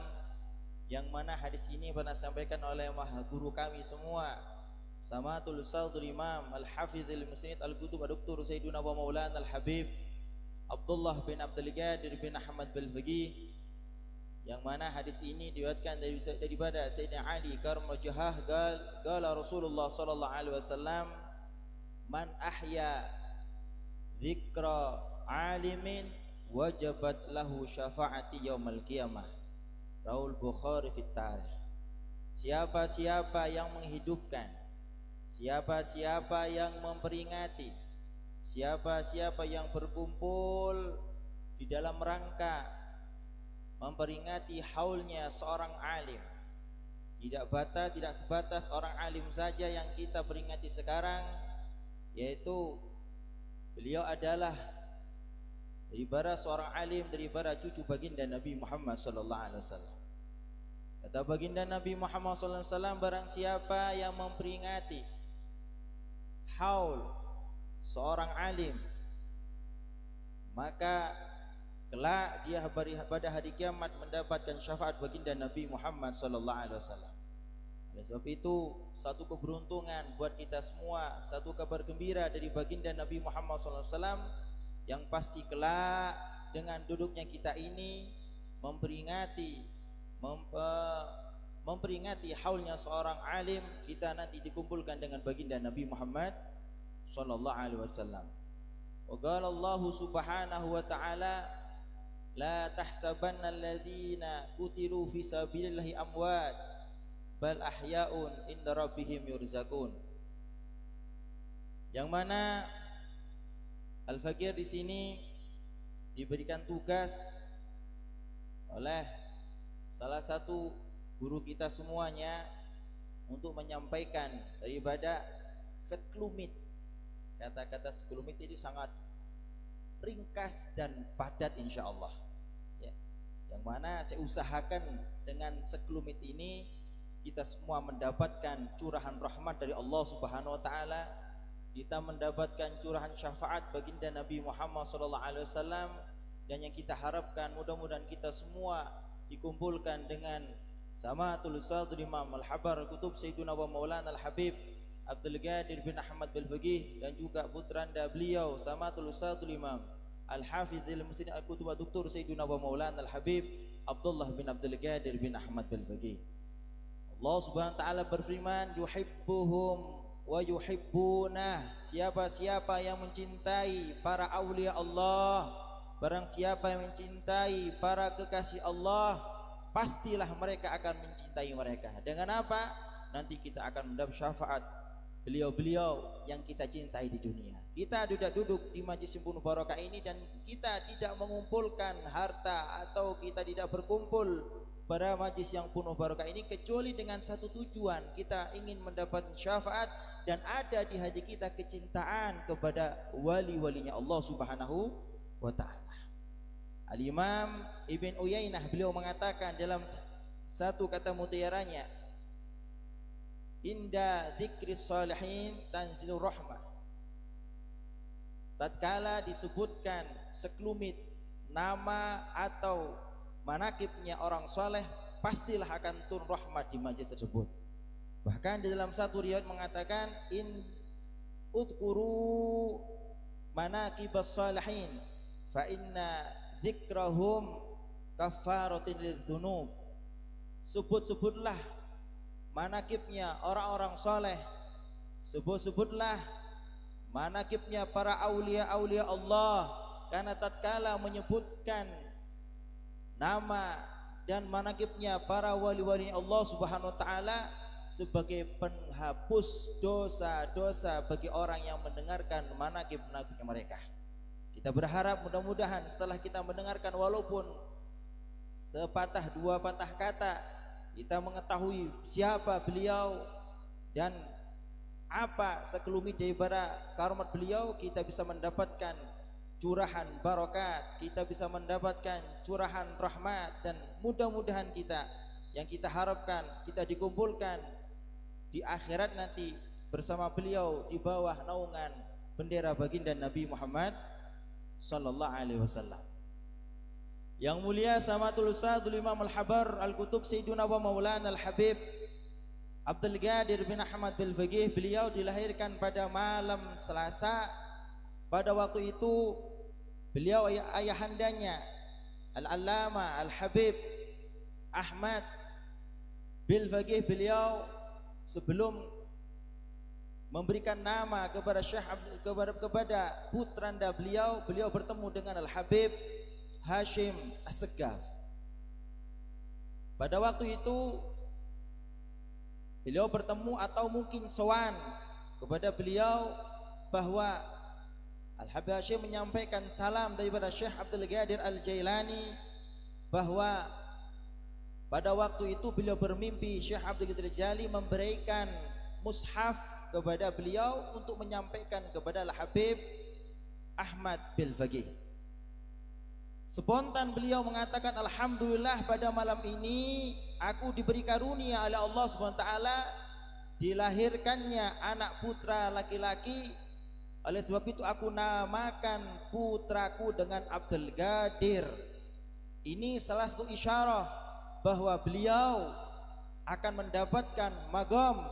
yang mana hadis ini pernah disampaikan oleh maha guru kami semua, Samatul Ustadzul Imam Al-Hafizul Musnid Al-Qutub Dr. Sayyiduna wa Maulana Al-Habib Abdullah bin Abdul Qadir bin Ahmad Al-Faqih, yang mana hadis ini diriwayatkan daripada Sayyidina Ali Karramajah qala Rasulullah sallallahu alaihi wasallam, man ahya dzikra alimin wajabat lahu syafaati yaumil qiyamah. Raul Bukhari fit Tarikh. Siapa-siapa yang menghidupkan, siapa-siapa yang memperingati, siapa-siapa yang berkumpul di dalam rangka memperingati haulnya seorang alim, tidak sebatas orang alim saja yang kita peringati sekarang, yaitu beliau adalah daripada seorang alim, daripada cucu baginda Nabi Muhammad sallallahu alaihi wasallam. Kata baginda Nabi Muhammad sallallahu alaihi wasallam, barang siapa yang memperingati haul seorang alim, maka kelak dia pada hari kiamat mendapatkan syafaat baginda Nabi Muhammad sallallahu alaihi wasallam. Oleh sebab itu, satu keberuntungan buat kita semua, satu kabar gembira dari baginda Nabi Muhammad sallallahu alaihi wasallam, yang pasti kelak dengan duduknya kita ini memperingati haulnya seorang alim, kita nanti dikumpulkan dengan baginda Nabi Muhammad sallallahu alaihi wasallam. Wa qala Allah subhanahu wa ta'ala, la tahsabanna alladhina qutilu fi sabilillahi amwat bal ahya'un inda rabbihim yurzaqun. Yang mana Al-Fakir di sini diberikan tugas oleh salah satu guru kita semuanya untuk menyampaikan daripada sekelumit. Kata-kata sekelumit ini sangat ringkas dan padat insyaallah. Ya. Yang mana saya usahakan dengan sekelumit ini kita semua mendapatkan curahan rahmat dari Allah Subhanahu wa taala. Kita mendapatkan curahan syafaat baginda Nabi Muhammad sallallahu alaihi wasallam, dan yang kita harapkan mudah-mudahan kita semua dikumpulkan dengan Samatul Ustadzul Imam Al-Habar Kutub Sayyiduna wa Maulana Al-Habib Abdul Qadir bin Ahmad Al-Faqih, dan juga putranda beliau Samatul Ustadzul Imam Al-Hafizul Musnid Al-Qutub Dr. Sayyiduna wa Maulana Al-Habib Abdullah bin Abdul Qadir bin Ahmad Al-Faqih. Allah Subhanahu wa taala berfirman, yuhibbuhum wa yuhibbuna. Siapa-siapa yang mencintai para aulia Allah, barang siapa yang mencintai para kekasih Allah, pastilah mereka akan mencintai mereka. Dengan apa? Nanti kita akan mendapat syafaat beliau-beliau yang kita cintai di dunia. Kita duduk di majlis penuh barokah ini dan kita tidak mengumpulkan harta atau kita tidak berkumpul pada majlis yang penuh barokah ini kecuali dengan satu tujuan, kita ingin mendapat syafaat dan ada di hati kita kecintaan kepada wali-walinya Allah Subhanahu wa taala. Al-Imam Ibn Uyainah beliau mengatakan dalam satu kata mutiaranya, inda dzikris shalihin tanzilur rahmah. Tatkala disebutkan sekelumit nama atau manakibnya orang soleh, pastilah akan turun rahmat di majlis tersebut. Bahkan di dalam satu riwayat mengatakan, in udkuru manakibas shalihin fa inna dzikrahum kaffaratin lidzunub. Sebut-sebutlah manakibnya orang-orang soleh, sebut-sebutlah manakibnya para aulia-aulia Allah, karena tatkala menyebutkan nama dan manakibnya para wali-wali Allah Subhanahu wa taala sebagai penghapus dosa-dosa bagi orang yang mendengarkan manakib-manakibnya mereka. Kita berharap mudah-mudahan setelah kita mendengarkan walaupun sepatah dua patah kata, kita mengetahui siapa beliau dan apa sekelumit daripada karumat beliau, kita bisa mendapatkan curahan barokat, kita bisa mendapatkan curahan rahmat, dan mudah-mudahan kita yang kita harapkan kita dikumpulkan di akhirat nanti bersama beliau di bawah naungan bendera baginda Nabi Muhammad sallallahu alaihi wasallam. Yang mulia Samatul Ustadzul Imam Al-Habar Al-Kutub Sayyiduna wa Maulana Al-Habib Abdul Qadir bin Ahmad Al-Faqih. Beliau dilahirkan pada malam Selasa. Pada waktu itu beliau ayahandanya Al-Allama Al-Habib Ahmad Al-Faqih, beliau sebelum memberikan nama kepada kepada putranda beliau bertemu dengan Al-Habib Hashim As-Saggaf. Pada waktu itu beliau bertemu atau mungkin sowan kepada beliau bahwa Al-Habib Hashim menyampaikan salam daripada Syekh Abdul Qadir Al-Jailani, bahwa pada waktu itu beliau bermimpi Syekh Abdul Qadir Al-Jailani memberikan mushaf kepada beliau untuk menyampaikan kepada Al-Habib Ahmad Al-Faqih. Spontan beliau mengatakan, alhamdulillah pada malam ini aku diberi karunia oleh Allah SWT dilahirkannya anak putra laki-laki. Oleh sebab itu aku namakan putraku dengan Abdul Qadir. Ini salah satu isyarah bahwa beliau akan mendapatkan magam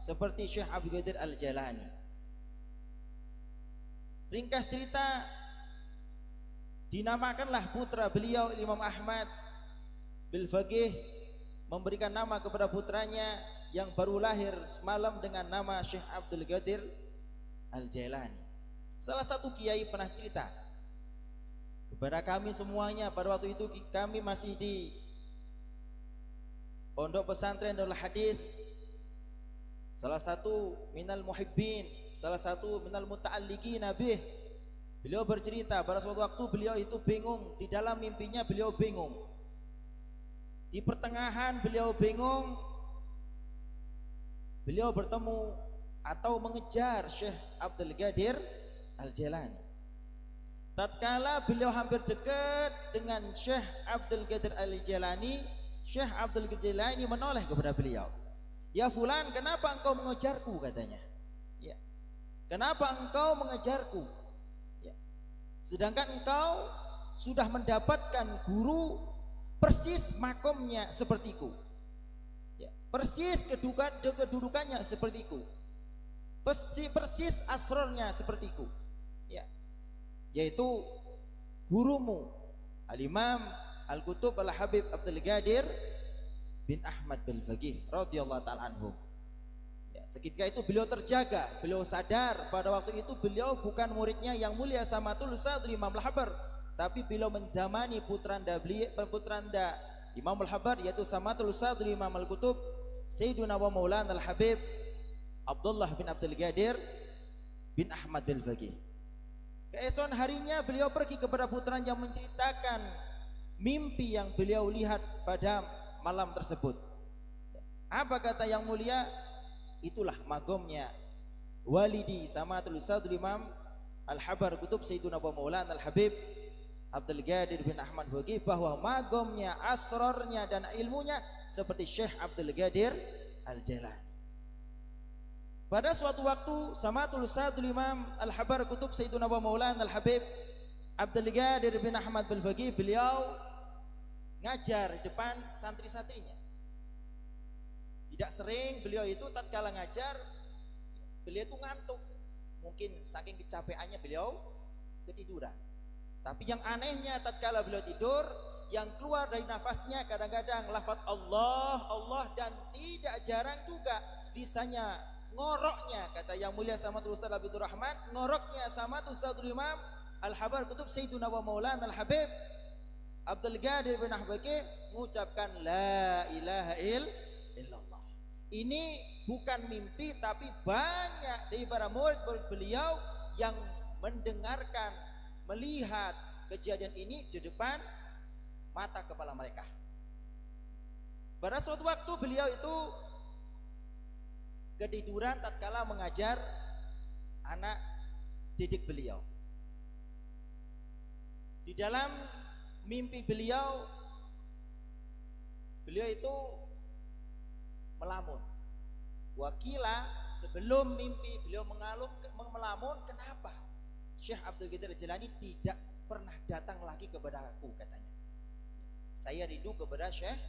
seperti Syekh Abdul Qadir Al-Jailani. Ringkas cerita, dinamakanlah putra beliau Imam Ahmad Al-Faqih, memberikan nama kepada putranya yang baru lahir semalam dengan nama Syekh Abdul Qadir Al-Jailani. Salah satu kiai pernah cerita kepada kami semuanya, pada waktu itu kami masih di pondok pesantren Darul Hadits, salah satu minal muhibbin, salah satu minal muta'alliqin bih. Beliau bercerita pada suatu waktu beliau itu bingung, di dalam mimpinya beliau bingung, di pertengahan beliau bingung, beliau bertemu atau mengejar Syekh Abdul Qadir Al-Jailani. Tatkala beliau hampir dekat dengan Syekh Abdul Qadir Al-Jailani, Syekh Abdul Qadir Al-Jailani menoleh kepada beliau. Ya fulan, kenapa engkau mengejarku, katanya. Ya. Kenapa engkau mengejarku? Sedangkan engkau sudah mendapatkan guru persis makomnya sepertiku, ya, persis kedudukannya sepertiku, persis asrornya sepertiku, ya, yaitu gurumu Al-Imam Al-Kutub Al-Habib Abdul Qadir bin Ahmad Al-Faqih radhiyallahu ta'ala anhu. Seketika itu beliau terjaga, beliau sadar pada waktu itu beliau bukan muridnya yang mulia Samatul Ustadzul Imam Al-Habar, tapi beliau menzamani putranda Imam Al-Habar, yaitu Samatul Ustadzul Imam Al-Kutub Sayyiduna wa Maulana Al-Habib Abdullah bin Abdul Qadir bin Ahmad Al-Faqih. Keesokan harinya beliau pergi kepada putranya menceritakan mimpi yang beliau lihat pada malam tersebut. Apa kata yang mulia? Itulah magomnya walidi Samatul Ustadzul Imam Al-Habar Kutub Sayyiduna wa Maulana Al-Habib Abdul Qadir bin Ahmad Al-Faqih, bahwa magomnya, asrornya dan ilmunya seperti Syekh Abdul Qadir Al-Jailani. Pada suatu waktu Samatul Ustadzul Imam Al-Habar Kutub Sayyiduna wa Maulana Al-Habib Abdul Qadir bin Ahmad Al-Faqih, beliau ngajar di depan santri-santrinya. Tidak sering beliau itu tatkala ngajar, beliau itu ngantuk, mungkin saking kecapeannya beliau ketiduran. Tapi yang anehnya tatkala beliau tidur, yang keluar dari nafasnya kadang-kadang lafaz Allah, Allah, dan tidak jarang juga lisannya ngoroknya, kata yang mulia Samatul Ustadz Abdul Rahman, ngoroknya Samatul Ustadzul Imam Al-Habar Kutub Sayyiduna wa Maulana Al-Habib Abdul Qadir bin Ahmad Al-Faqih mengucapkan la ilaha illallah. Ini bukan mimpi, tapi banyak dari para murid-murid beliau yang mendengarkan, melihat kejadian ini di depan mata kepala mereka. Pada suatu waktu beliau itu ketiduran tatkala mengajar anak didik beliau. Di dalam mimpi beliau itu melamun. Wakila, sebelum mimpi beliau melamun, kenapa Syekh Abdul Qadir Al-Jailani tidak pernah datang lagi kepada aku, katanya. saya rindu kepada Syekh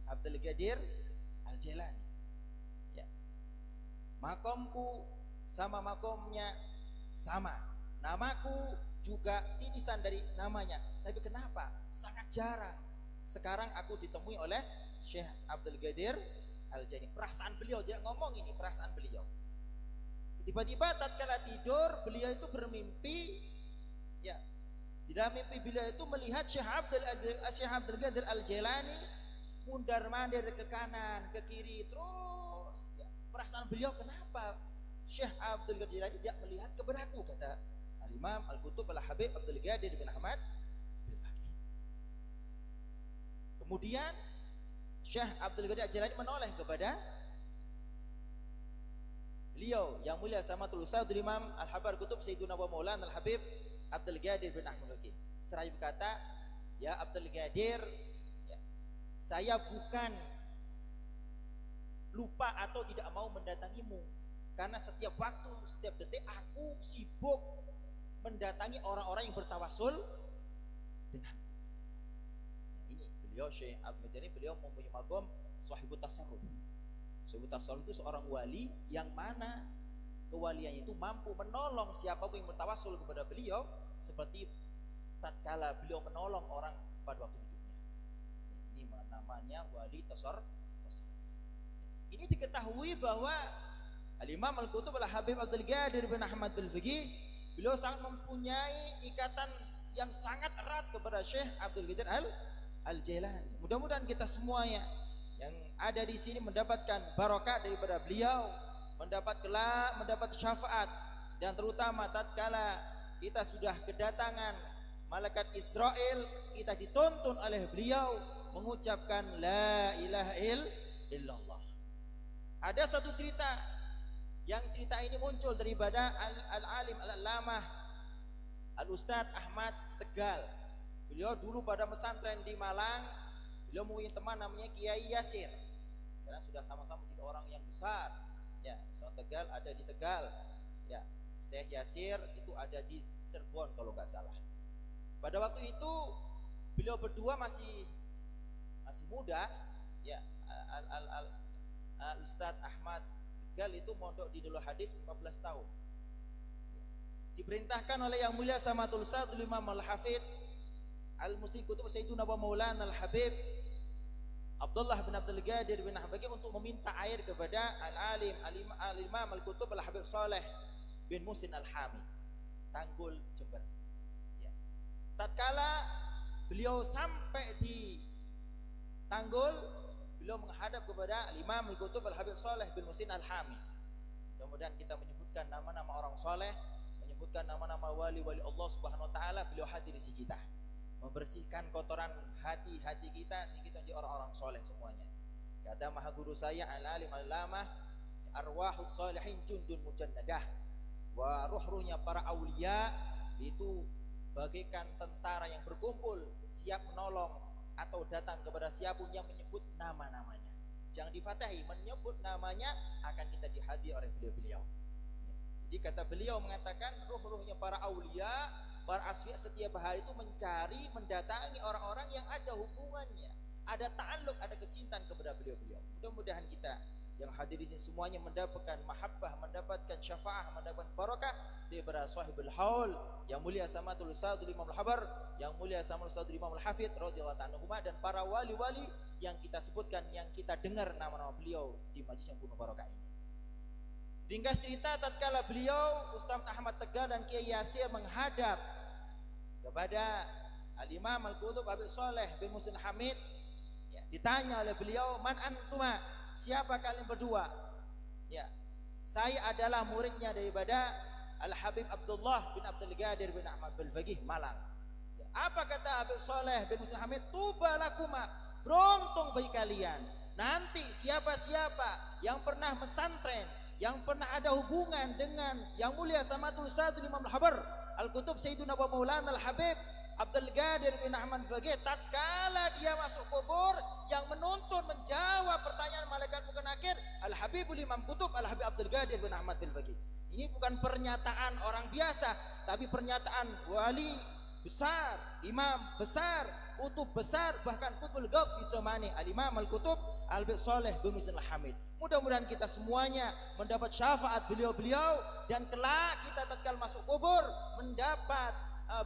Abdul Qadir Al-Jailani. Ya. Makomku sama makomnya sama, namaku juga titisan dari namanya. Tapi kenapa sangat jarang sekarang aku ditemui oleh Syekh Abdul Qadir Al-Jailani? Perasaan beliau, tidak ngomong ini, perasaan beliau. Tiba-tiba tatkala tidur beliau itu bermimpi, ya, di dalam mimpi beliau itu melihat Syekh Abdul Qadir Al-Jailani mundar-mandir ke kanan, ke kiri terus. Ya, perasaan beliau, kenapa Syekh Abdul Qadir Al-Jailani tidak melihat kepadaku, kata Al-Imam Al-Qutub Al-Habib Abdul Qadir bin Ahmad Al-Faqih. Kemudian Syekh Abdul Qadir Al-Jailani menoleh kepada beliau yang mulia Samatul Ustadzul Imam Al-Habar Kutub Sayyiduna wa Maulana Al-Habib Abdul Qadir bin Ahmad Al-Faqih. Seraya berkata, ya Abdul Qadir, ya, saya bukan lupa atau tidak mau mendatangimu, karena setiap waktu, setiap detik aku sibuk mendatangi orang-orang yang bertawasul denganku. Ini beliau Syekh Abdul Qadir, beliau mempunyai magom Sahibut Tasarruf. Sahibut Tasarruf itu seorang wali yang mana kewaliannya itu mampu menolong siapapun yang bertawasul kepada beliau, seperti tatkala beliau menolong orang pada waktu hidupnya. Ini namanya wali tasarruf. Ini diketahui bahwa Al-Imam Al-Qutub Al-Habib Abdul Qadir bin Ahmad Al-Faqih, beliau sangat mempunyai ikatan yang sangat erat kepada Syekh Abdul Qadir Al-Jailani. Mudah-mudahan kita semuanya yang ada di sini mendapatkan barokah daripada beliau, mendapat syafaat, dan terutama tatkala kita sudah kedatangan malaikat Israel, kita dituntun oleh beliau mengucapkan la ilaha illallah. Ada satu cerita, yang cerita ini muncul daripada al-alim al-allamah al-Ustadz Ahmad Tegal. Beliau dulu pada pesantren di Malang, beliau mempunyai teman namanya Kiai Yasir. Karena sudah sama-sama jadi orang yang besar. Ya, Ustadz Tegal ada di Tegal. Ya, Syekh Yasir itu ada di Cirebon kalau nggak salah. Pada waktu itu beliau berdua masih muda. Ya, Ustadz Ahmad Tegal itu mondok di Darul Hadis 14 tahun. Diperintahkan oleh yang mulia Samatul Ustadzul Imam Al-Hafidz Al-Musi Kutub Sayyiduna wa Maulana Al-Habib Abdullah bin Abdul Qadir bin Ahmad untuk meminta air kepada Al-Alim Al-Imam Al-Kutub Al-Habib Saleh bin Musin Al-Hami, Tanggul, Jember. Ya. Tatkala beliau sampai di Tanggul, beliau menghadap kepada Al-Imam Al-Kutub Al-Habib Saleh bin Musin Al-Hami. Mudah-mudahan kita menyebutkan nama-nama orang soleh, menyebutkan nama-nama wali-wali Allah Subhanahu wa taala, beliau hadir di sini kita, membersihkan kotoran hati-hati kita sehingga kita menjadi orang-orang soleh semuanya. Kata maha guru saya Al-Alim Al-Lamah, arwahus salihin jundun mujannadah, wa ruh-ruhnya para aulia itu bagaikan tentara yang berkumpul siap menolong atau datang kepada siapapun yang menyebut nama-namanya. Jangan difatahi, menyebut namanya akan kita dihadir oleh beliau-beliau. Jadi kata beliau mengatakan ruh-ruhnya para aulia, para asfiya setiap hari itu mencari, mendatangi orang-orang yang ada hubungannya, ada ta'alluq, ada kecintaan kepada beliau-beliau. Mudah-mudahan kita yang hadir di sini semuanya mendapatkan mahabbah, mendapatkan syafaah, mendapatkan barakah daripada sahibul haul yang mulia Samatul Ustadzul Imam Al-Habar, yang mulia Samatul Ustadzul Imam Al-Hafidz radhiyallahu anhuma, dan para wali-wali yang kita sebutkan, yang kita dengar nama-nama beliau di majlis yang penuh barakah ini. Ringkas cerita, tatkala beliau Ustaz Ahmad Tegal dan Kiai Yasir menghadap kepada Al-Imam Al-Qutub Habib Saleh bin Musin Hamid, ya, ditanya oleh beliau, man antuma, siapa kalian berdua? Ya, saya adalah muridnya daripada Al-Habib Abdullah bin Abdul Qadir bin Ahmad Al-Faqih Malang. Ya, apa kata Habib Saleh bin Musin Hamid? Tuba lakuma, beruntung bagi kalian. Nanti siapa-siapa yang pernah pesantren, yang pernah ada hubungan dengan yang mulia Samatul Ustadzul Imam Al-Habar Al-Kutub Sayyiduna wa Maulana Al-Habib Abdul Qadir bin Ahmad Al-Faqih, tatkala dia masuk kubur, yang menuntun menjawab pertanyaan malaikat muka nakir Al-Habibul Imam Kutub Al-Habib Abdul Qadir bin Ahmad Al-Faqih. Ini bukan pernyataan orang biasa, tapi pernyataan wali besar, imam besar kutub besar, bahkan kutbul ghaub fi zamani al-Imam al-Kutub Al-Habib Shalih bin Misn al-Hamid. Mudah-mudahan kita semuanya mendapat syafaat beliau-beliau, dan kelak kita tatkala masuk kubur mendapat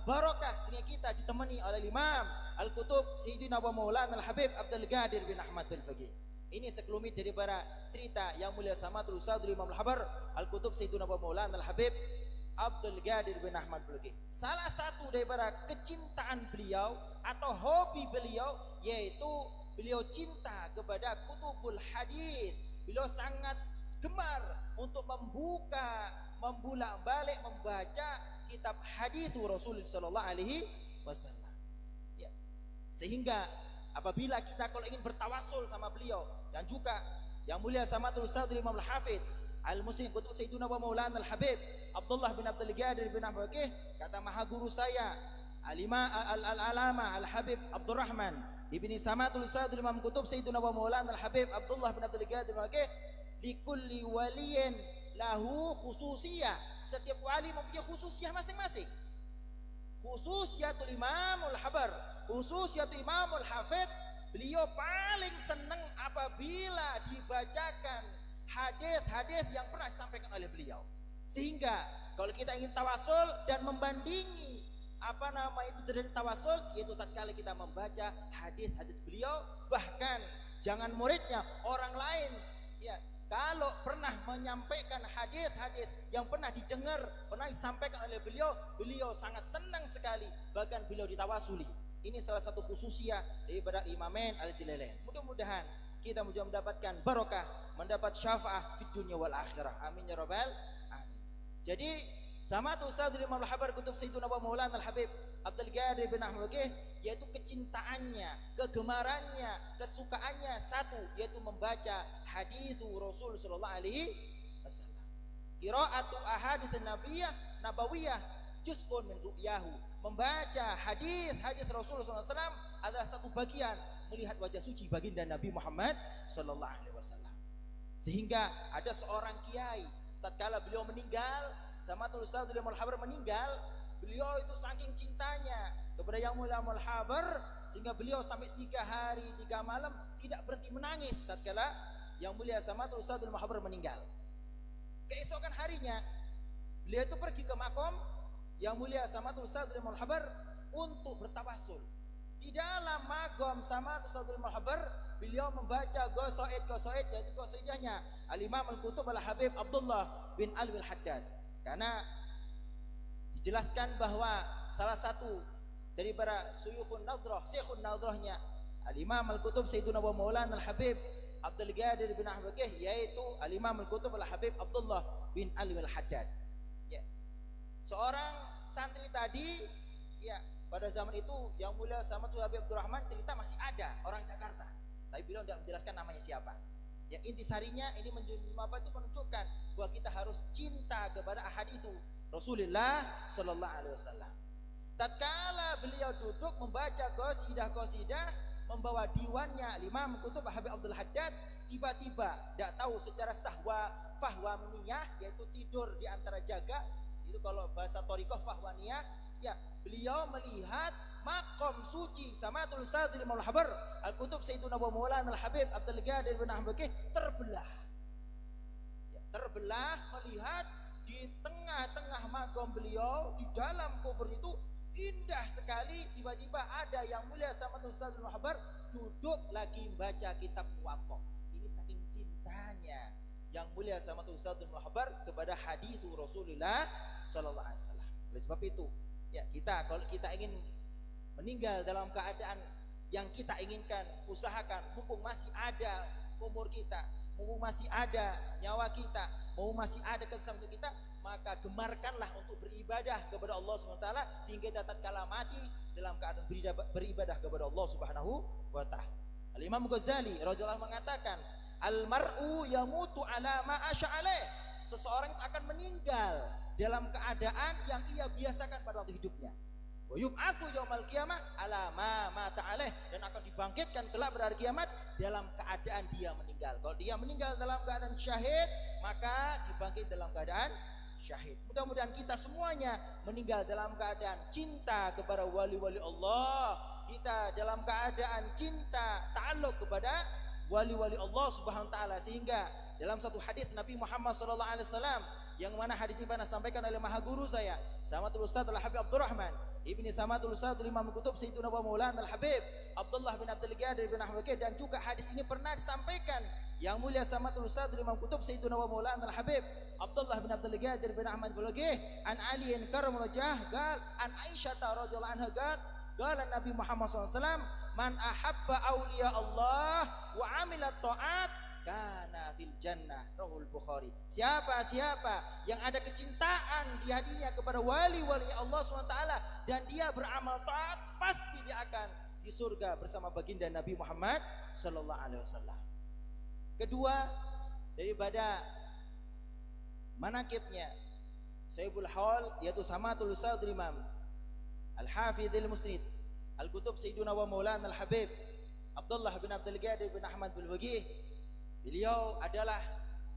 barokah sehingga kita ditemani oleh Imam Al-Kutub Sayyidina wa Maulana Al-Habib Abdul Qadir bin Ahmad bin Faqih. Ini sekelumit dari para cerita yang mulia Samatul Ustadzul Imam Al-Habar Al-Kutub Sayyidina wa Maulana Al-Habib Abdul Qadir bin Ahmad bin Faqih. Salah satu daripada kecintaan beliau atau hobi beliau yaitu beliau cinta kepada kutubul hadis. Beliau sangat gemar untuk membulak-balik membaca kitab hadis Rasulullah sallallahu alaihi wasallam. Ya. Sehingga apabila kita kalau ingin bertawasul sama beliau, dan juga yang mulia Samatul Ustadzul Imam Al-Hafidz Al-Muslim Kutub Sayyidina wa Maulana Al-Habib Abdullah bin Abdul Qadir bin Ahmad Faqih, kata maha guru saya Al-Alama Al-Habib Abdurrahman ibni Samatul Ustadzul Imam Kutub Sayyidina wa Maulana Al-Habib Abdullah bin Abdul Qadir bin Faqih, likulli waliyin lahu khususiyah. Setiap wali mempunyai khususiyah masing-masing. Khususiyatul Imamul Habar, khususiyatul Imamul Hafidz, beliau paling senang apabila dibacakan hadis-hadis yang pernah disampaikan oleh beliau. Sehingga kalau kita ingin tawasul dan membandingi derajat tawasul, yaitu tatkala kita membaca hadis-hadis beliau, bahkan jangan muridnya, orang lain ya, kalau pernah menyampaikan hadis-hadis yang pernah didengar, pernah disampaikan oleh beliau, beliau sangat senang sekali, bahkan beliau ditawasuli. Ini salah satu khususiyah daripada Imamain Al-Jalalain. Mudah-mudahan kita juga mendapatkan barokah, mendapat syafaah fid dunya wal akhirah. Amin ya rabbal alamin. Jadi Samatul Ustadzul Imam Al-Habar Kutub Sayyidina wa Maulana Al-Habib Abdul Qadir bin Ahmad Faqih, yaitu kecintaannya, kegemarannya, kesukaannya satu, yaitu membaca hadis Rasul sallallahu alaihi wasallam. Qira'atu ahadits nabawiyah juz'un min ru'yahu. Membaca hadis Rasul sallallahu alaihi wasallam adalah satu bagian melihat wajah suci baginda Nabi Muhammad sallallahu alaihi wasallam. Sehingga ada seorang kiai tatkala beliau meninggal, Samatul Ustadzul Imam Al-Habar meninggal, beliau itu saking cintanya kepada yang mulia Al-Habar sehingga beliau sampai 3 hari 3 malam tidak berhenti menangis tatkala yang mulia Samatul Ustadzul Imam Al-Habar meninggal. Keesokan harinya beliau itu pergi ke makom yang mulia Samatul Ustadzul Imam Al-Habar untuk bertawasul. Di dalam makom Samatul Ustadzul Imam Al-Habar beliau membaca gosoid yaitu gosoidahnya Al-Imam Al-Kutub Al-Habib Abdullah bin Alwi Al-Haddad. Karena dijelaskan bahwa salah satu dari para Syekhun Nadrahnya Al-Imam Al-Kutub Sayyiduna wa Maulana Al-Habib Abdul Qadir bin Ahmad Faqih, yaitu Al-Imam Al-Kutub Al-Habib Abdullah bin Alwi Al-Haddad. Ya. Seorang santri tadi ya, pada zaman itu yang mulia Samatul Habib Abdurrahman cerita masih ada orang Jakarta, tapi beliau tidak menjelaskan namanya siapa. Ya, intisarinya ini menunjukkan bahwa kita harus cinta kepada ahadits Rasulullah sallallahu alaihi wasallam. Tatkala beliau duduk membaca qasidah, membawa diwannya Imam Kutub Habib Abdul Haddad, tiba-tiba tidak tahu secara fahwaniyah, yaitu tidur di antara jaga, itu kalau bahasa thariqah fahwaniyah, ya, beliau melihat makom suci Samatul Ustadzul Imam Al-Habar Al-Kutub Sayyiduna wa Maulana Al-Habib Abdul Qadir bin Ahmad Faqih terbelah. Ya, terbelah melihat di tengah-tengah makom beliau di dalam kubur itu indah sekali. Tiba-tiba ada yang mulia Samatul Ustadzul Imam Al-Habar duduk lagi membaca kitab Muwatta. Ini saking cintanya yang mulia Samatul Ustadzul Imam Al-Habar kepada hadits Rasulullah sallallahu alaihi wasallam. Oleh sebab itu, ya, kalau kita ingin meninggal dalam keadaan yang kita inginkan, usahakan mumpung masih ada umur kita, mumpung masih ada nyawa kita, mumpung masih ada kesempatan kita, maka gemarkanlah untuk beribadah kepada Allah Subhanahu wa taala sehingga kita tatkala mati dalam keadaan beribadah kepada Allah Subhanahu wa taala. Al-Imam Ghazali radhiyallahu mengatakan, al-mar'u yamutu ala ma asya'alaih. Seseorang akan meninggal dalam keadaan yang ia biasakan pada waktu hidupnya. Wa yub'atsu yaumal qiyamah ala ma mata alaih, dan akan dibangkitkan kelak pada hari kiamat dalam keadaan dia meninggal. Kalau dia meninggal dalam keadaan syahid, maka dibangkit dalam keadaan syahid. Mudah-mudahan kita semuanya meninggal dalam keadaan cinta kepada wali-wali Allah, kita dalam keadaan cinta ta'alluq kepada wali-wali Allah Subhanahu wa taala, sehingga dalam satu hadis Nabi Muhammad sallallahu alaihi wasallam yang mana hadis ini pernah sampaikan oleh maha guru saya Samatul Ustaz Al-Habib Abdurrahman Ibni Samatul Ustaz Imam Kutub Sayyiduna wa Maulana Al-Habib Abdullah bin Abdul Qadir bin Ahmad Bakir, dan juga hadis ini pernah disampaikan yang mulia Samatul Ustaz Imam Kutub Sayyiduna wa Maulana Al-Habib Abdullah bin Abdul Qadir bin Ahmad Bakir an Ali karramallahu wajhah qal an Aisyah radhiyallahu anha qala Nabi Muhammad SAW, man ahabba awliya Allah wa amila ta'at kana fil jannah, rahul Bukhari. Siapa yang ada kecintaan di hatinya kepada wali-wali Allah SWT dan dia beramal taat, pasti dia akan di surga bersama baginda Nabi Muhammad sallallahu alaihi wasallam. Kedua, daripada manakibnya Sayyibul Hawl, yaitu Samatul Ustaz Imam Al-Hafidhil Musnid Al-Kutub Sayyiduna wa Maulana Al-Habib Abdullah bin Abdul Qadir bin Ahmad bin Wagih. Beliau adalah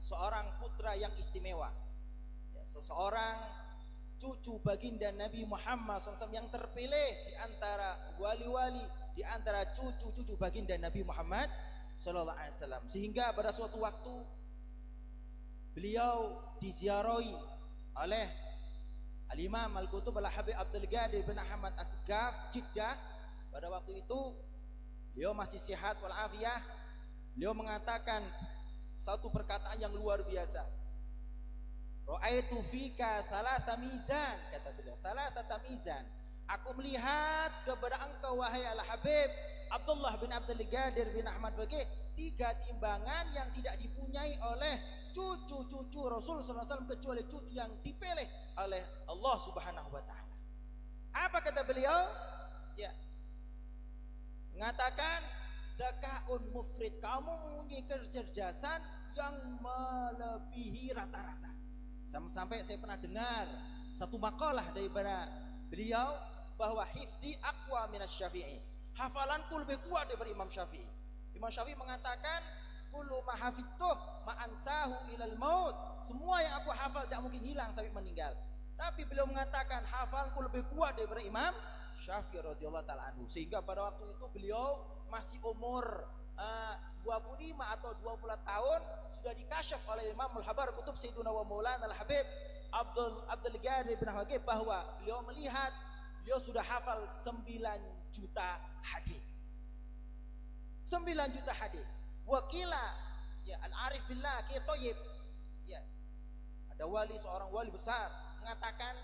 seorang putra yang istimewa, ya, seseorang cucu baginda Nabi Muhammad SAW yang terpilih di antara wali-wali, di antara cucu-cucu baginda Nabi Muhammad SAW. Sehingga pada suatu waktu beliau diziarahi oleh Al-Imam Al-Kutub Al-Habib Abdul Qadir bin Ahmad Asgaf Jeddah. Pada waktu itu beliau masih sehat walafiat. Beliau mengatakan satu perkataan yang luar biasa. Ra'aitu fika thalatha mizan, kata beliau, thalatha mizan. Aku melihat kepada engkau wahai Al-Habib Abdullah bin Abdul Qadir bin Ahmad Bakir, 3 timbangan yang tidak dipunyai oleh cucu-cucu Rasul SAW kecuali cucu yang dipilih oleh Allah Subhanahu wa taala. Apa kata beliau? Ya. Mengatakan dakaun mufrid, kamu mempunyai kecerdasan yang melebihi rata-rata. Sampai saya pernah dengar satu makalah daripada beliau bahwa hifdi aqwa minas Syafi'i, hafalanku lebih kuat daripada Imam Syafi'i. Imam Syafi'i mengatakan kullu ma hafidtuh ma ansahu ilal maut, semua yang aku hafal tidak mungkin hilang sampai meninggal. Tapi beliau mengatakan hafalku lebih kuat daripada Imam Syafi'i radhiyallahu taala anhu. Sehingga pada waktu itu beliau masih umur 25 atau 20 tahun sudah dikasyaf oleh Imam Al-Habar Kutub Sayyiduna wa Maulana Al-Habib Abdul Qadir bin Ahmad bahwa beliau melihat beliau sudah hafal 9 juta hadis. 9 juta hadis. Wakila ya Al-Arif billah Ki Thayyib, ya, ada seorang wali besar mengatakan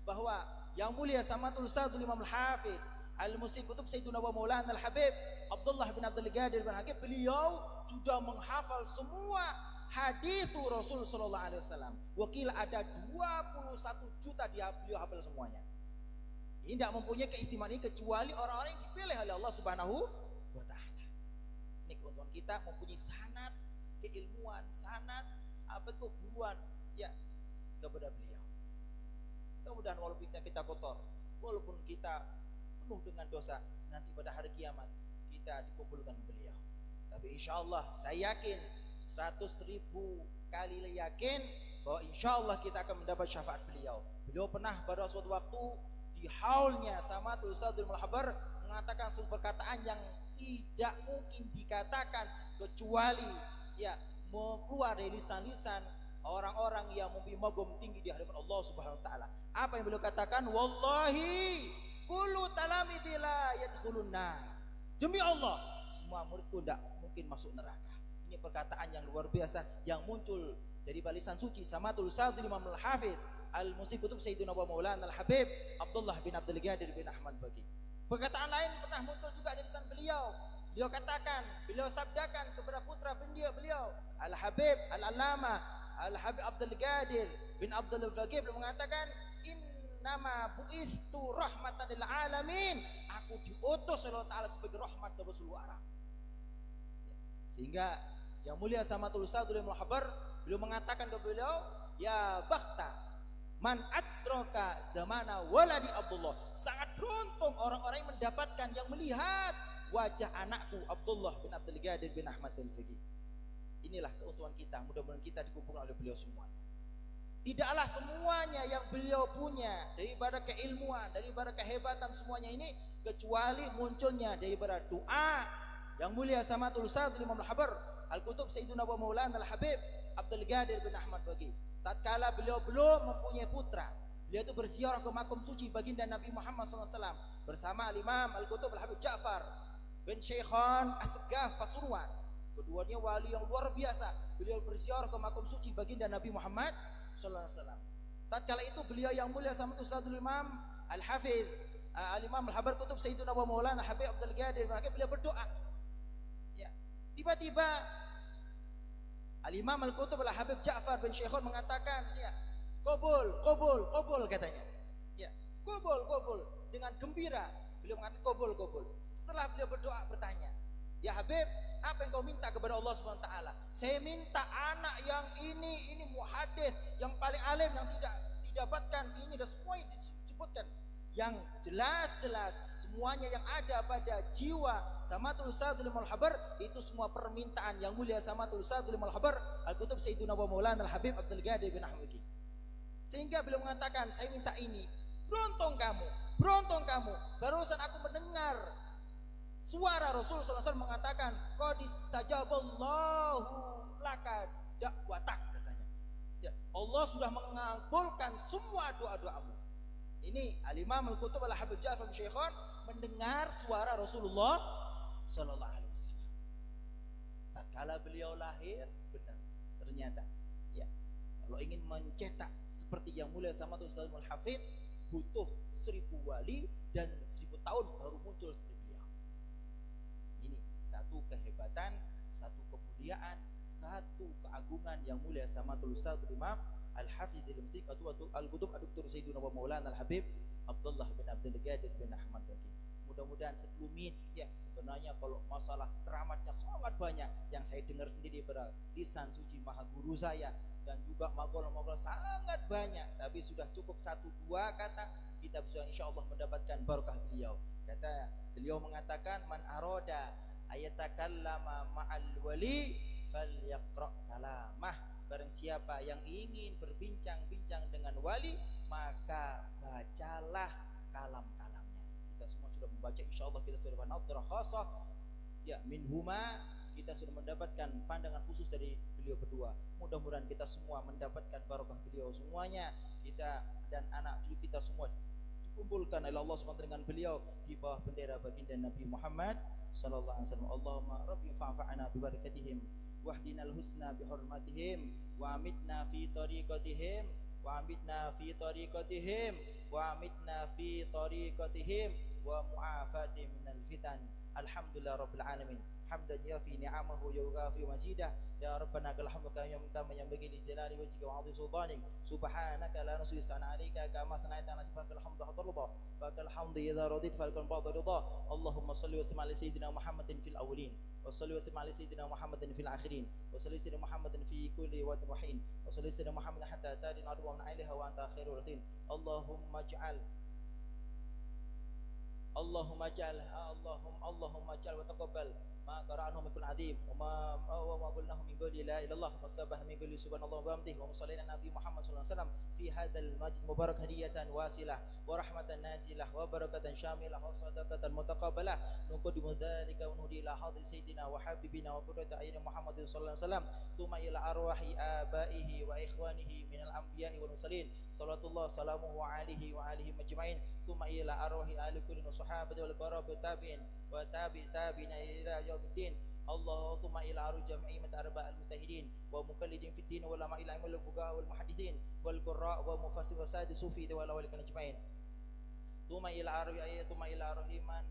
bahwa yang mulia Samatul Ustaz Imam Al-Hafidh Al-Musik Kutub Sayyiduna wa Maulana Al-Habib Abdullah bin Abdul Qadir bin Hakim, beliau sudah menghafal semua hadis Rasul sallallahu alaihi wasallam. Wakil ada 21 juta beliau hafal semuanya. Ini tidak mempunyai keistimewaan ini kecuali orang-orang yang dipilih oleh Allah Subhanahu wa taala. Ini keuntungan kita mempunyai sanad keilmuan, sanad keguruan ya kepada beliau. Mudah-mudahan walaupun kita kotor, walaupun kita penuh dengan dosa, nanti pada hari kiamat kita dikumpulkan beliau. Tapi insya Allah saya yakin 100.000 kali yakin bahwa insya Allah kita akan mendapat syafaat beliau. Beliau pernah pada suatu waktu di haulnya Samatul Ustadzul Mulhabar mengatakan suatu perkataan yang tidak mungkin dikatakan kecuali ya keluar dari lisan-lisan orang-orang yang mempunyai magom tinggi di hadapan Allah Subhanahu wa taala. Apa yang beliau katakan? Wallahi kullu talamidzi la yadkhulun nar. Demi Allah, semua muridku tidak mungkin masuk neraka. Ini perkataan yang luar biasa yang muncul dari balisan suci Samatul Ustaz Imam Al-Hafidh Al-Musik Kutub Sayyiduna wa Maulana Al-Habib Abdullah bin Abdul Qadir bin Ahmad Baqi. Perkataan lain pernah muncul juga dari lisan beliau. Beliau katakan, beliau sabdakan kepada putra beliau Al-Habib Al-Allama Al-Habib Abdul Qadir bin Abdul Baqi, beliau mengatakan nama buistu rahmatan lil alamin, aku diutus oleh Allah Taala sebagai rahmat kepada seluruh alam. Sehingga yang mulia Samatul Ustaz Imam Al-Habar beliau mengatakan kepada beliau, ya bakhta man adraka zamana waladi Abdullah, sangat beruntung orang-orang yang mendapatkan, yang melihat wajah anakku Abdullah bin Abdul Qadir bin Ahmad bin Fiqih. Inilah keuntungan kita, mudah-mudahan kita dikumpulkan oleh beliau semuanya. Tidaklah semuanya yang beliau punya daripada keilmuan, daripada kehebatan semuanya ini, kecuali munculnya daripada doa yang mulia Samatul Ustaz Imam Al-Habar Al-Kutub Sayyiduna wa Maulana Al-Habib Abdul Qadir bin Ahmad Baqi. Tatkala beliau belum mempunyai putra, beliau itu berziarah ke makam suci baginda Nabi Muhammad SAW bersama Imam Al-Kutub Al-Habib Ja'far bin Syekhon Asgaf Pasuruan. Keduanya wali yang luar biasa. Beliau berziarah ke makam suci baginda Nabi Muhammad SAW. Tatkala itu beliau yang mulia sama Ustadzul Imam Al-Hafidh Al-Imam Al-Habar Kutub Sayyiduna wa Maulana Habib Abdul Qadir, maka beliau berdoa. Ya. Tiba-tiba Al-Imam Al-Kutub Al-Habib Ja'far bin Syekhon mengatakan, ya, Qobul katanya. Ya, Qobul dengan gembira. Beliau mengatakan Qobul. Setelah beliau berdoa bertanya, "Ya Habib, apa yang kau minta kepada Allah Subhanahu wa taala?" "Saya minta anak yang ini muhadits, yang paling alim, yang tidak didapatkan ini dan semua disebutkan, yang jelas-jelas semuanya yang ada pada jiwa Samatul Ustaz Imam Al-Habar itu semua permintaan yang mulia Samatul Ustaz Imam Al-Habar Al-Kutub Sayyiduna wa Maulana Al-Habib Abdul Qadir bin Ahmad. Sehingga beliau mengatakan, saya minta ini. Beruntung kamu. Barusan aku mendengar suara Rasul SAW mengatakan, qad istajaballahu laka da'watak, katanya. Ya, Allah sudah mengabulkan semua doa-doamu. Ini Al-Imam Al-Kutub Al-Habib Ja'far bin Syekhon mendengar suara Rasulullah sallallahu alaihi wasallam. Tatkala beliau lahir, benar, ternyata ya, kalau ingin mencetak seperti yang mulia sama Ustaz Al-Hafidh, butuh 1000 wali dan 1000 tahun baru muncul seperti beliau. Ini satu kehebatan, satu kemuliaan, satu keagungan yang mulia sama Ustaz Imam Al-Hafidh Al-Kutub Ad-Doktor Sayyiduna wa Maulana Al-Habib Abdullah bin Abdul Qadir bin Ahmad Baqi. Mudah-mudahan sekelumit ya, sebenarnya kalau masalah keramatnya sangat banyak yang saya dengar sendiri pada lisan suci maha guru saya, dan juga maqalah-maqalah sangat banyak, tapi sudah cukup 1-2 kata kita bisa insyaallah mendapatkan barakah beliau. Kata beliau mengatakan, man aroda ayatakallama ma'al wali falyaqra kalamah. Barang siapa yang ingin berbincang-bincang dengan wali, maka bacalah kalam-kalamnya. Kita semua sudah membaca, insyaallah kita sudah nadrah khasah ya minhuma, kita sudah mendapatkan pandangan khusus dari beliau berdua. Mudah-mudahan kita semua mendapatkan barakah beliau semuanya, kita dan anak cucu kita semua dikumpulkan oleh Allah SWT dengan beliau di bawah bendera baginda Nabi Muhammad sallallahu alaihi wasallam. Allahumma rabbi fa'fa'ana bi barakatihim wahdinal husna bi hurmatihim wa amitna fi tariqatihim wa amitna fi tariqatihim wa amitna fi tariqatihim wa mu'afati minal fitan. Alhamdulillah rabbil alamin. Hamdan yafi ni'amahu yughafir mazidah. Ya rabbana kalhamdu kama yanbaghi li jalali wajhika wa 'azimi sultanik. Subhanaka la nuhsi sana'an 'alaika kama sana'ta ala sifakal hamdu hadarida. Fakal hamdu idza radit falkal ba'da ridha. Allahumma shalli wa sallim ala sayyidina Muhammadin fil awwalin wa shalli wa sallim ala sayyidina Muhammadin fil akhirin wa shalli sayyidina Muhammadin fi kulli waqtin wa hin wa shalli sayyidina Muhammadin hatta tadin arwa min 'alaiha wa anta khairul ratin. Allahumma ij'al Allahumma ij'al wa taqabbal ma qara'nahu min kulli adim wa ma qulnahu min qawli la ilaha illallah wa sabah min qawli subhanallah wa bihamdihi wa musallina nabi Muhammad sallallahu alaihi wasallam fi hadzal majid mubarak hadiyatan wasilah wa rahmatan nazilah wa barakatan syamilah wa sadaqatan mutaqabbalah nuqaddimu dzalika wa nuhdi ila hadri sayyidina wa habibina wa qurrati a'yun Muhammad sallallahu alaihi wasallam thumma ila arwahi abaihi wa ikhwanihi minal anbiya'i wal mursalin sallallahu salamuhu alaihi wa alihi majma'in thumma ila arwahi ahli kulli sahabati wal barabati tabi'in wa tabi'ina ila yaumiddin. Allahumma ila arwah jami'i arba'al mujtahidin wa muqallidin fid din wa ulama ila ilmul fuqaha wal muhaddithin wal qurra wa mufassir wa sadi sufi wa lawal kan ajma'in. Thumma ila arwahi man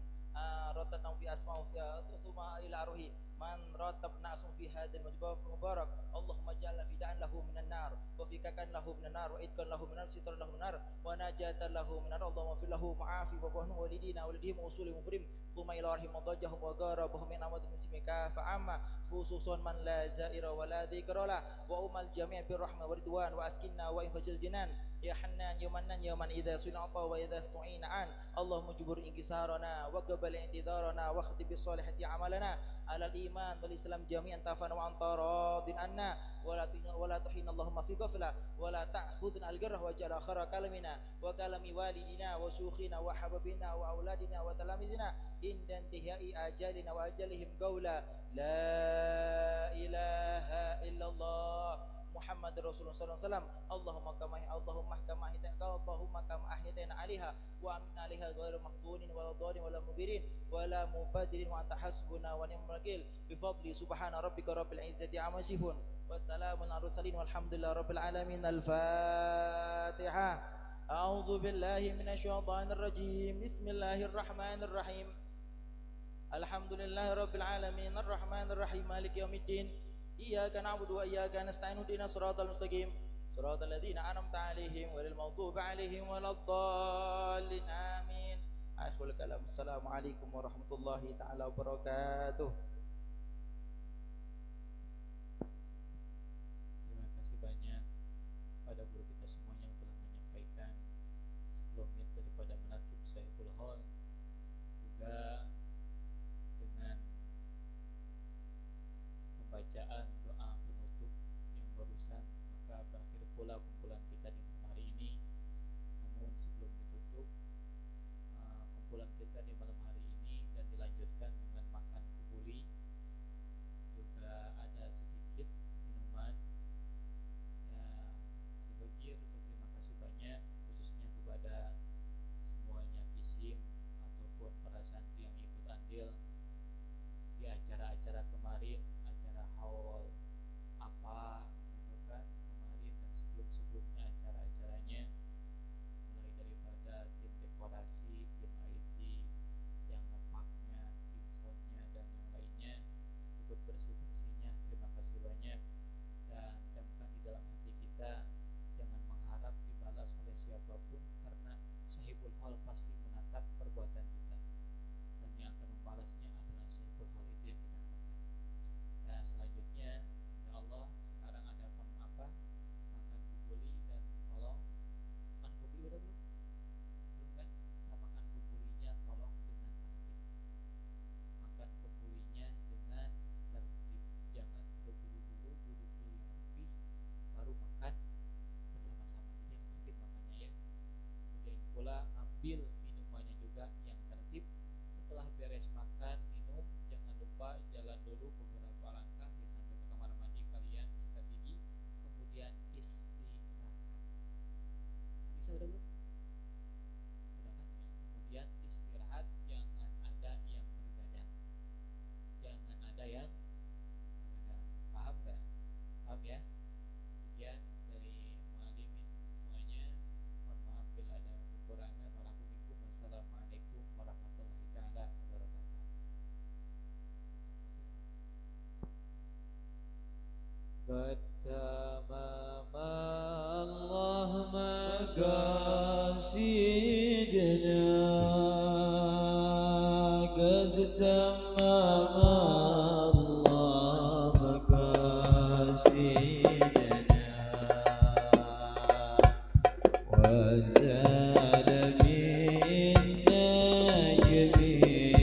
ratatna fi asma'u fi thumma ila arwahi man ratabna asmu fi hadzal majbab mubarak. Allahumma ja'alna fida'an lahu minan nar wa fikakan lahu minan nar wa idkan lahu minan sitran lahu minan nar wa najatan lahu minan nar. Allahumma fil lahu ma'afi wa qahnu walidina walidihim wa usulihim mufrim. Thumma ila arhim madajahum wa garabahum min amad muslimika fa amma khususan man la za'ira wa la dhikra la wa umal jami' bir rahmah wa ridwan wa askinna wa infajil jinan Ya Hannan ya Mannan ya man idza sunata wa idza stu'ina an Allahumma jubur inkisarana wa qabal intidarana wa khtib bis solihati amalana ala al-iman wal islam jami'an tafana wa anta radin anna wa la tuhina Allahumma fi ghafla wa la ta'khudna al-garh wa jala khara kalamina wa kalami walidina wa shukhina wa hababina wa auladina wa talamidina indan tihai ajalina wa ajalihim qawla la ilaha illallah Muhammad Rasulullah sallallahu alaihi wasallam Allahumma kama ahyaytana 'alaiha wa amina 'alaiha ghairu maftunin wala dhalin wala mubirin wala mubadirin wa anta hasbuna wa ni'mal wakil bi fadli subhana rabbika rabbil izzati amma yasifun wassalamun 'alal mursalin walhamdulillahi rabbil alamin. Al-Fatihah. A'udzu billahi minasy syaithanir rajim. Bismillahirrahmanirrahim. Alhamdulillahi rabbil alamin arrahmanir rahim maliki yaumiddin. Iyyaka na'budu wa iyyaka nasta'in ihdinas siratal mustaqim siratal ladzina an'amta 'alaihim ghairil maghdubi 'alaihim waladdallin amin. Akhirul kalam. Assalamualaikum warahmatullahi taala wabarakatuh. Terima kasih banyak pada guru kita semuanya yang telah menyampaikan sebelumnya daripada menakib Sahibul Hal juga dengan pembacaan doa penutup yang barusan, maka berakhir pula kumpulan kita di malam hari ini. Namun sebelum ditutup kumpulan kita di malam hari ini dan dilanjutkan dengan makan kubuli, juga ada sedikit minuman ya. Al-Bagir berterima kasih banyak khususnya kepada semuanya kisim ataupun para santri yang ikut andil di acara-acara kemarin, acara haul apa gitu kan kemarin dan sebelum-sebelumnya acara-acaranya, mulai daripada tim dekorasi, tim IT yang ngepaknya, tim soundnya dan yang lainnya, ikut bersih-bersihnya. Terima kasih banyak dan camkan di dalam hati kita, jangan mengharap dibalas oleh siapapun karena Sahibul Hal pasti menatap perbuatan kita dan yang akan membalasnya adalah Sahibul Hal, itu yang kita harapkan. Nah selanjutnya insya Allah sekarang ada makan kubuli dan tolong makan kubuli udah belum kan? Kita makan kubulinya tolong dengan tertib, makan kubulinya dengan tertib, jangan terburu-buru, duduk dulu yang rapih baru makan bersama-sama. Jadi yang tertib makannya ya. Kemudian pula ambil minumannya juga yang tertib. Setelah beres makan minum, jangan lupa jalan dulu beberapa langkah ya sampai ke kamar mandi kalian, sikat gigi, kemudian istirahat. Bisa udah belum? Udah kan? Kemudian istirahat, jangan ada yang bergadang. Jangan ada yang bergadang. Paham gak? Paham ya? Sekian dari muallimin semuanya. Mohon maaf bila ada kekurangan. Wassalamualaikum warahmatullahi taala wabarakatuh. Qad tamama Allah مقاصدنا قد تمم الله مقاصدنا وزال منا جميع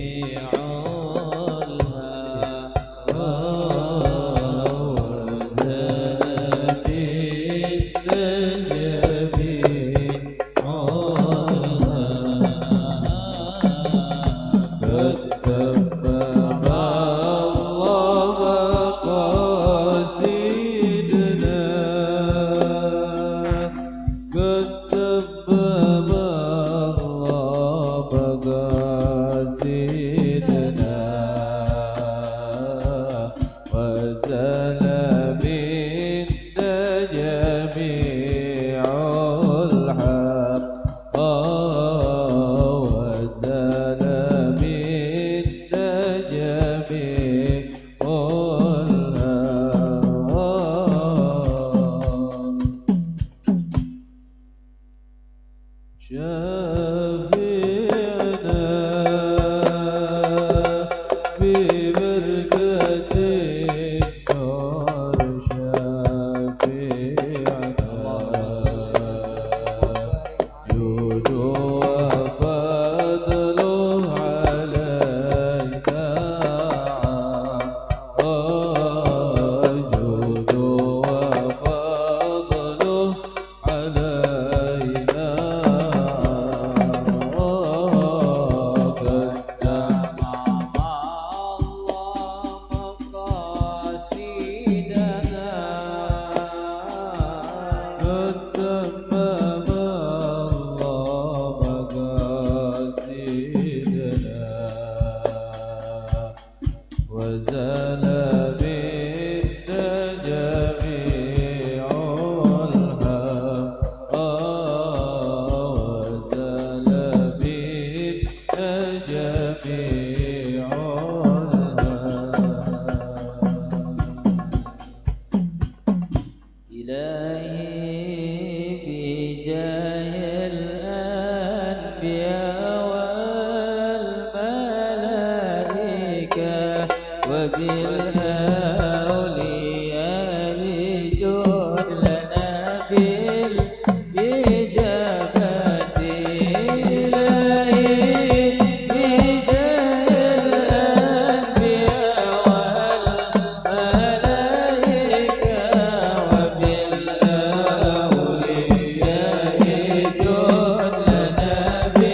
جميع إلهي بجاه الأنبياء والملائكة وبالأولياء جد لنا بالإجابة إلهي بجاه الأنبياء والملائكة وبالأولياء جد لنا بالإجابة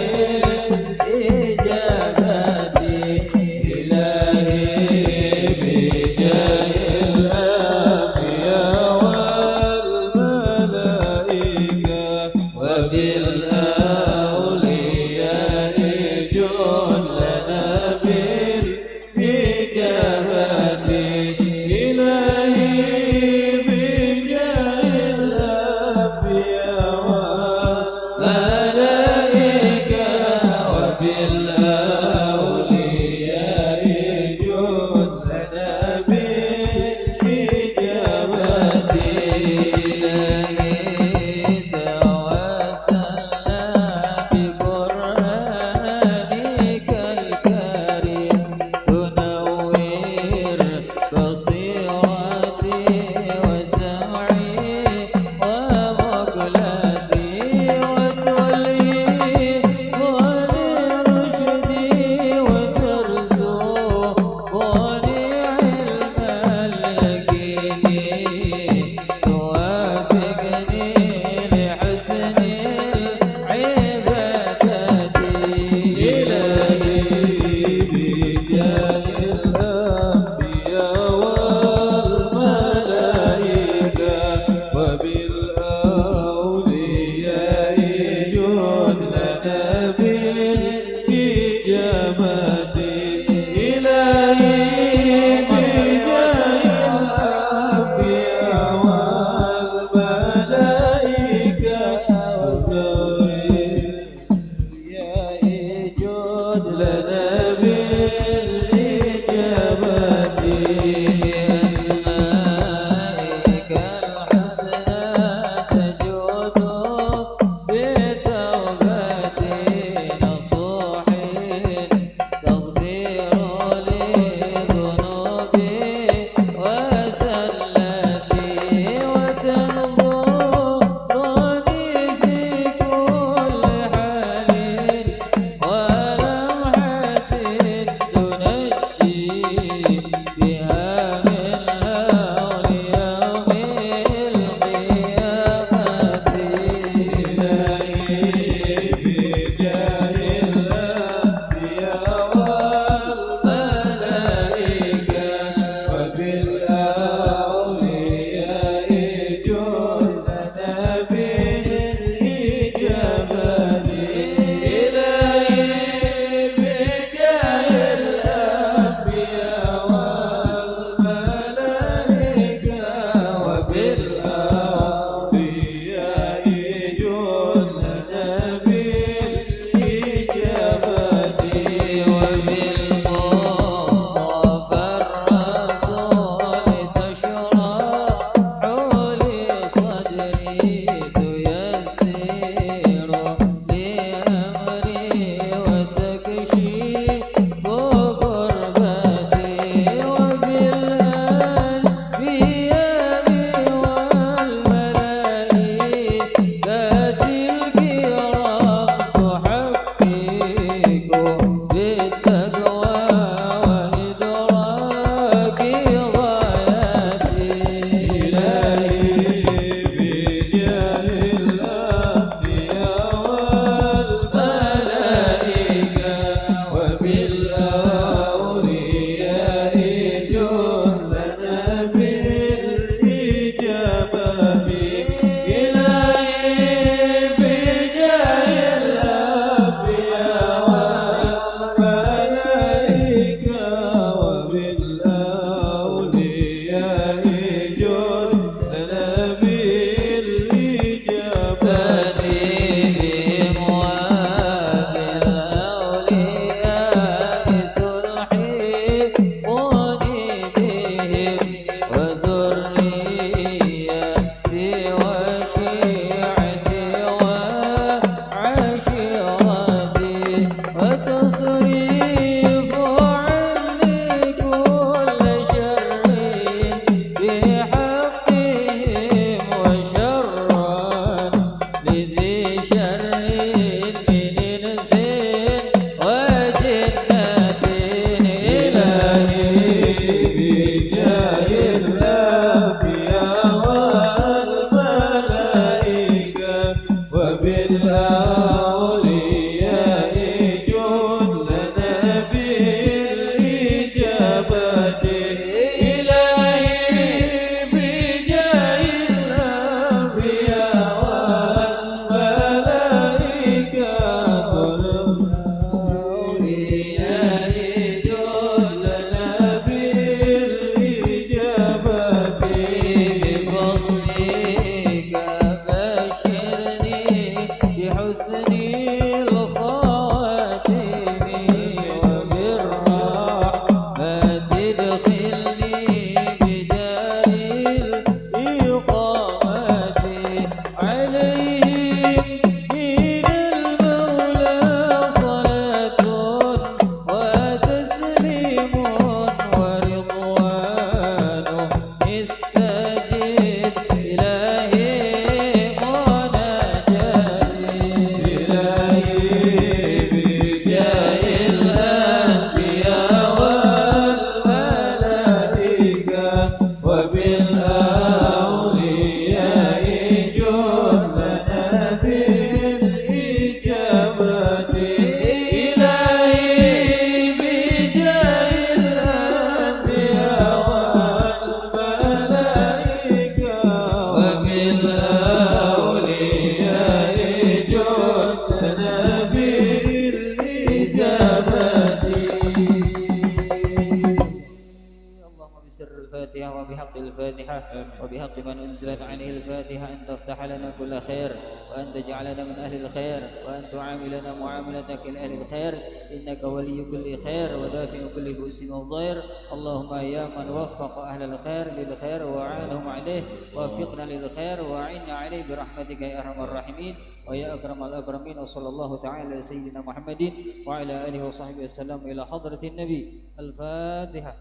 وبحق من أنزلت عليه الفاتحة أن تفتح لنا كل خير وأن تجعلنا من أهل الخير وأن تعاملنا معاملتك لأهل الخير إنك ولي كل خير ودافع كل بؤس وضير. اللهم يا من وفق أهل الخير للخير وأعانهم عليه ووفقنا للخير وأعنا عليه برحمتك يا أرحم الراحمين ويا أكرم الأكرمين. وصلى الله تعالى على سيدنا محمد وعلى آله وصحبه وسلم إلى حضرة النبي. الفاتحة.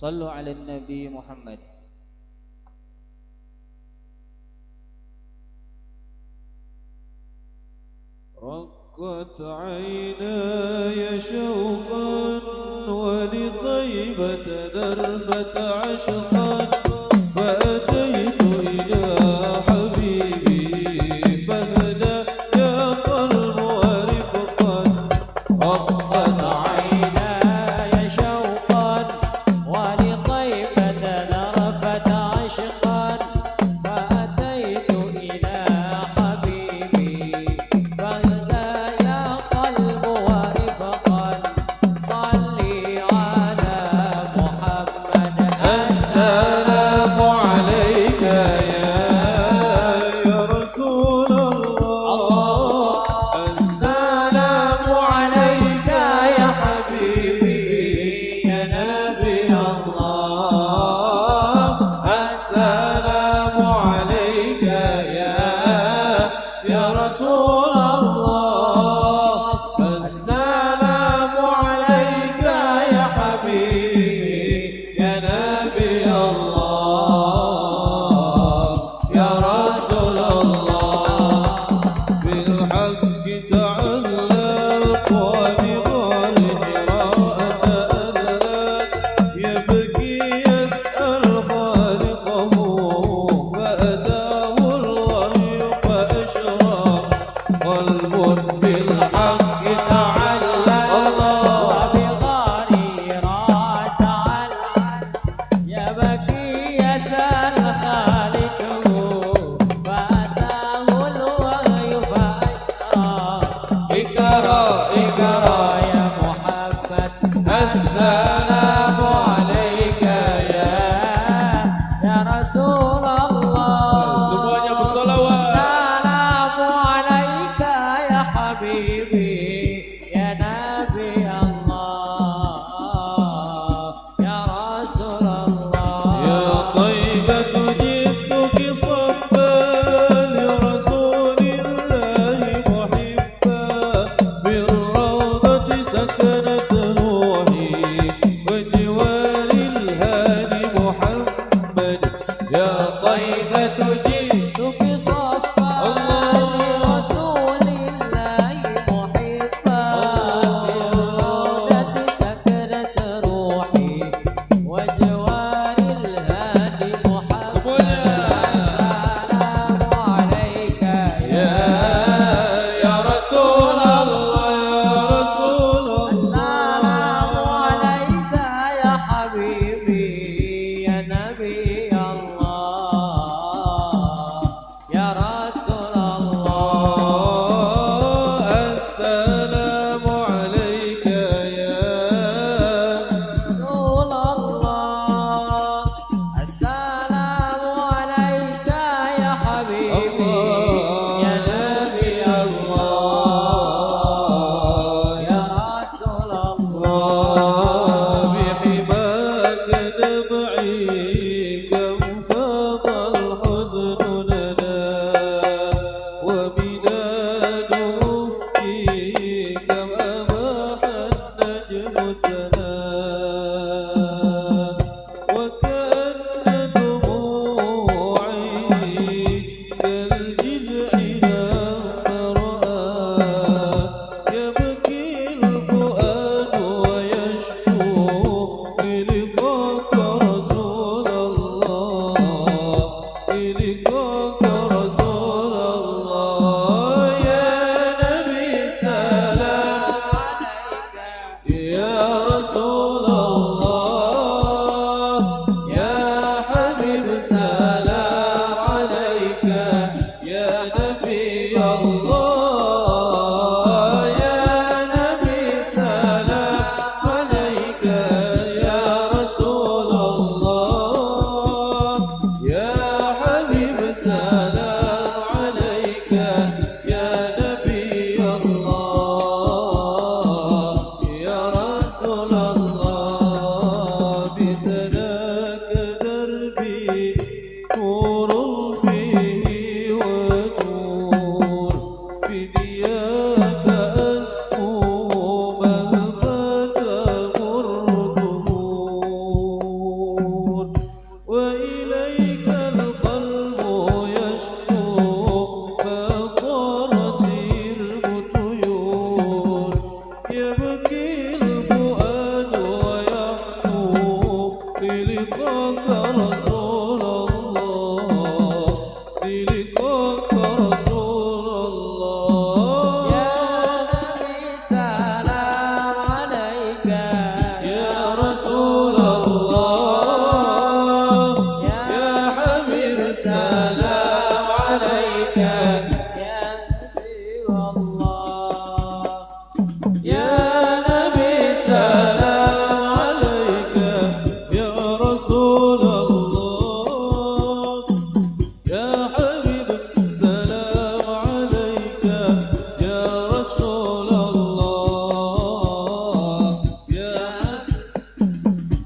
صلوا على النبي محمد. رقت عيناي شوقا ولطيبة ذرفة عشقا فأتيت إلى حبيبي فهدى يا قلب ورفقا. رقت عيناي شوقا ولطيبة ذرفة عشقا فأتيت إلى حبيبي فهدى يا قلب ورفقا. صلي على محمد.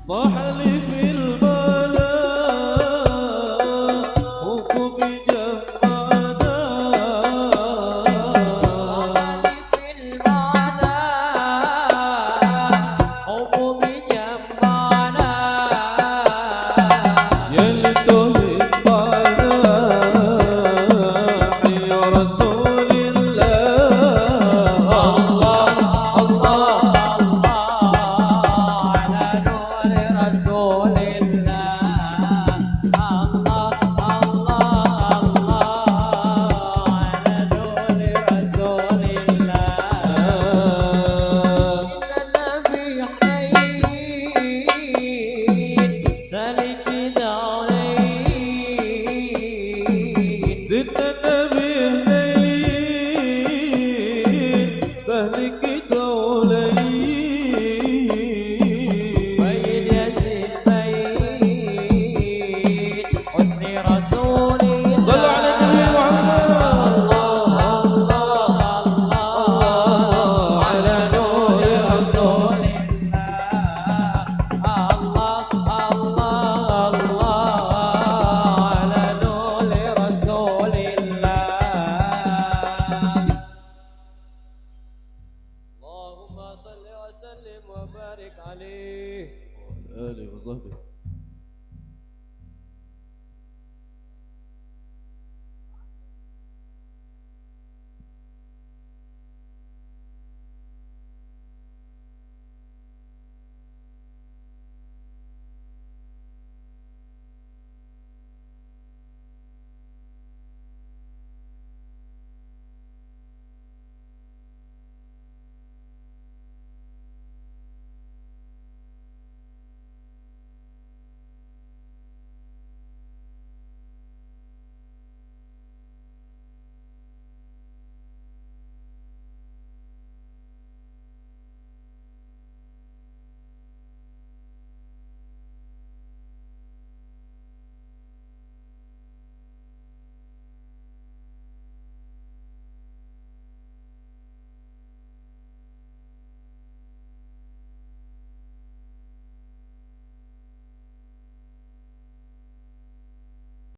وحلف البلاء حكم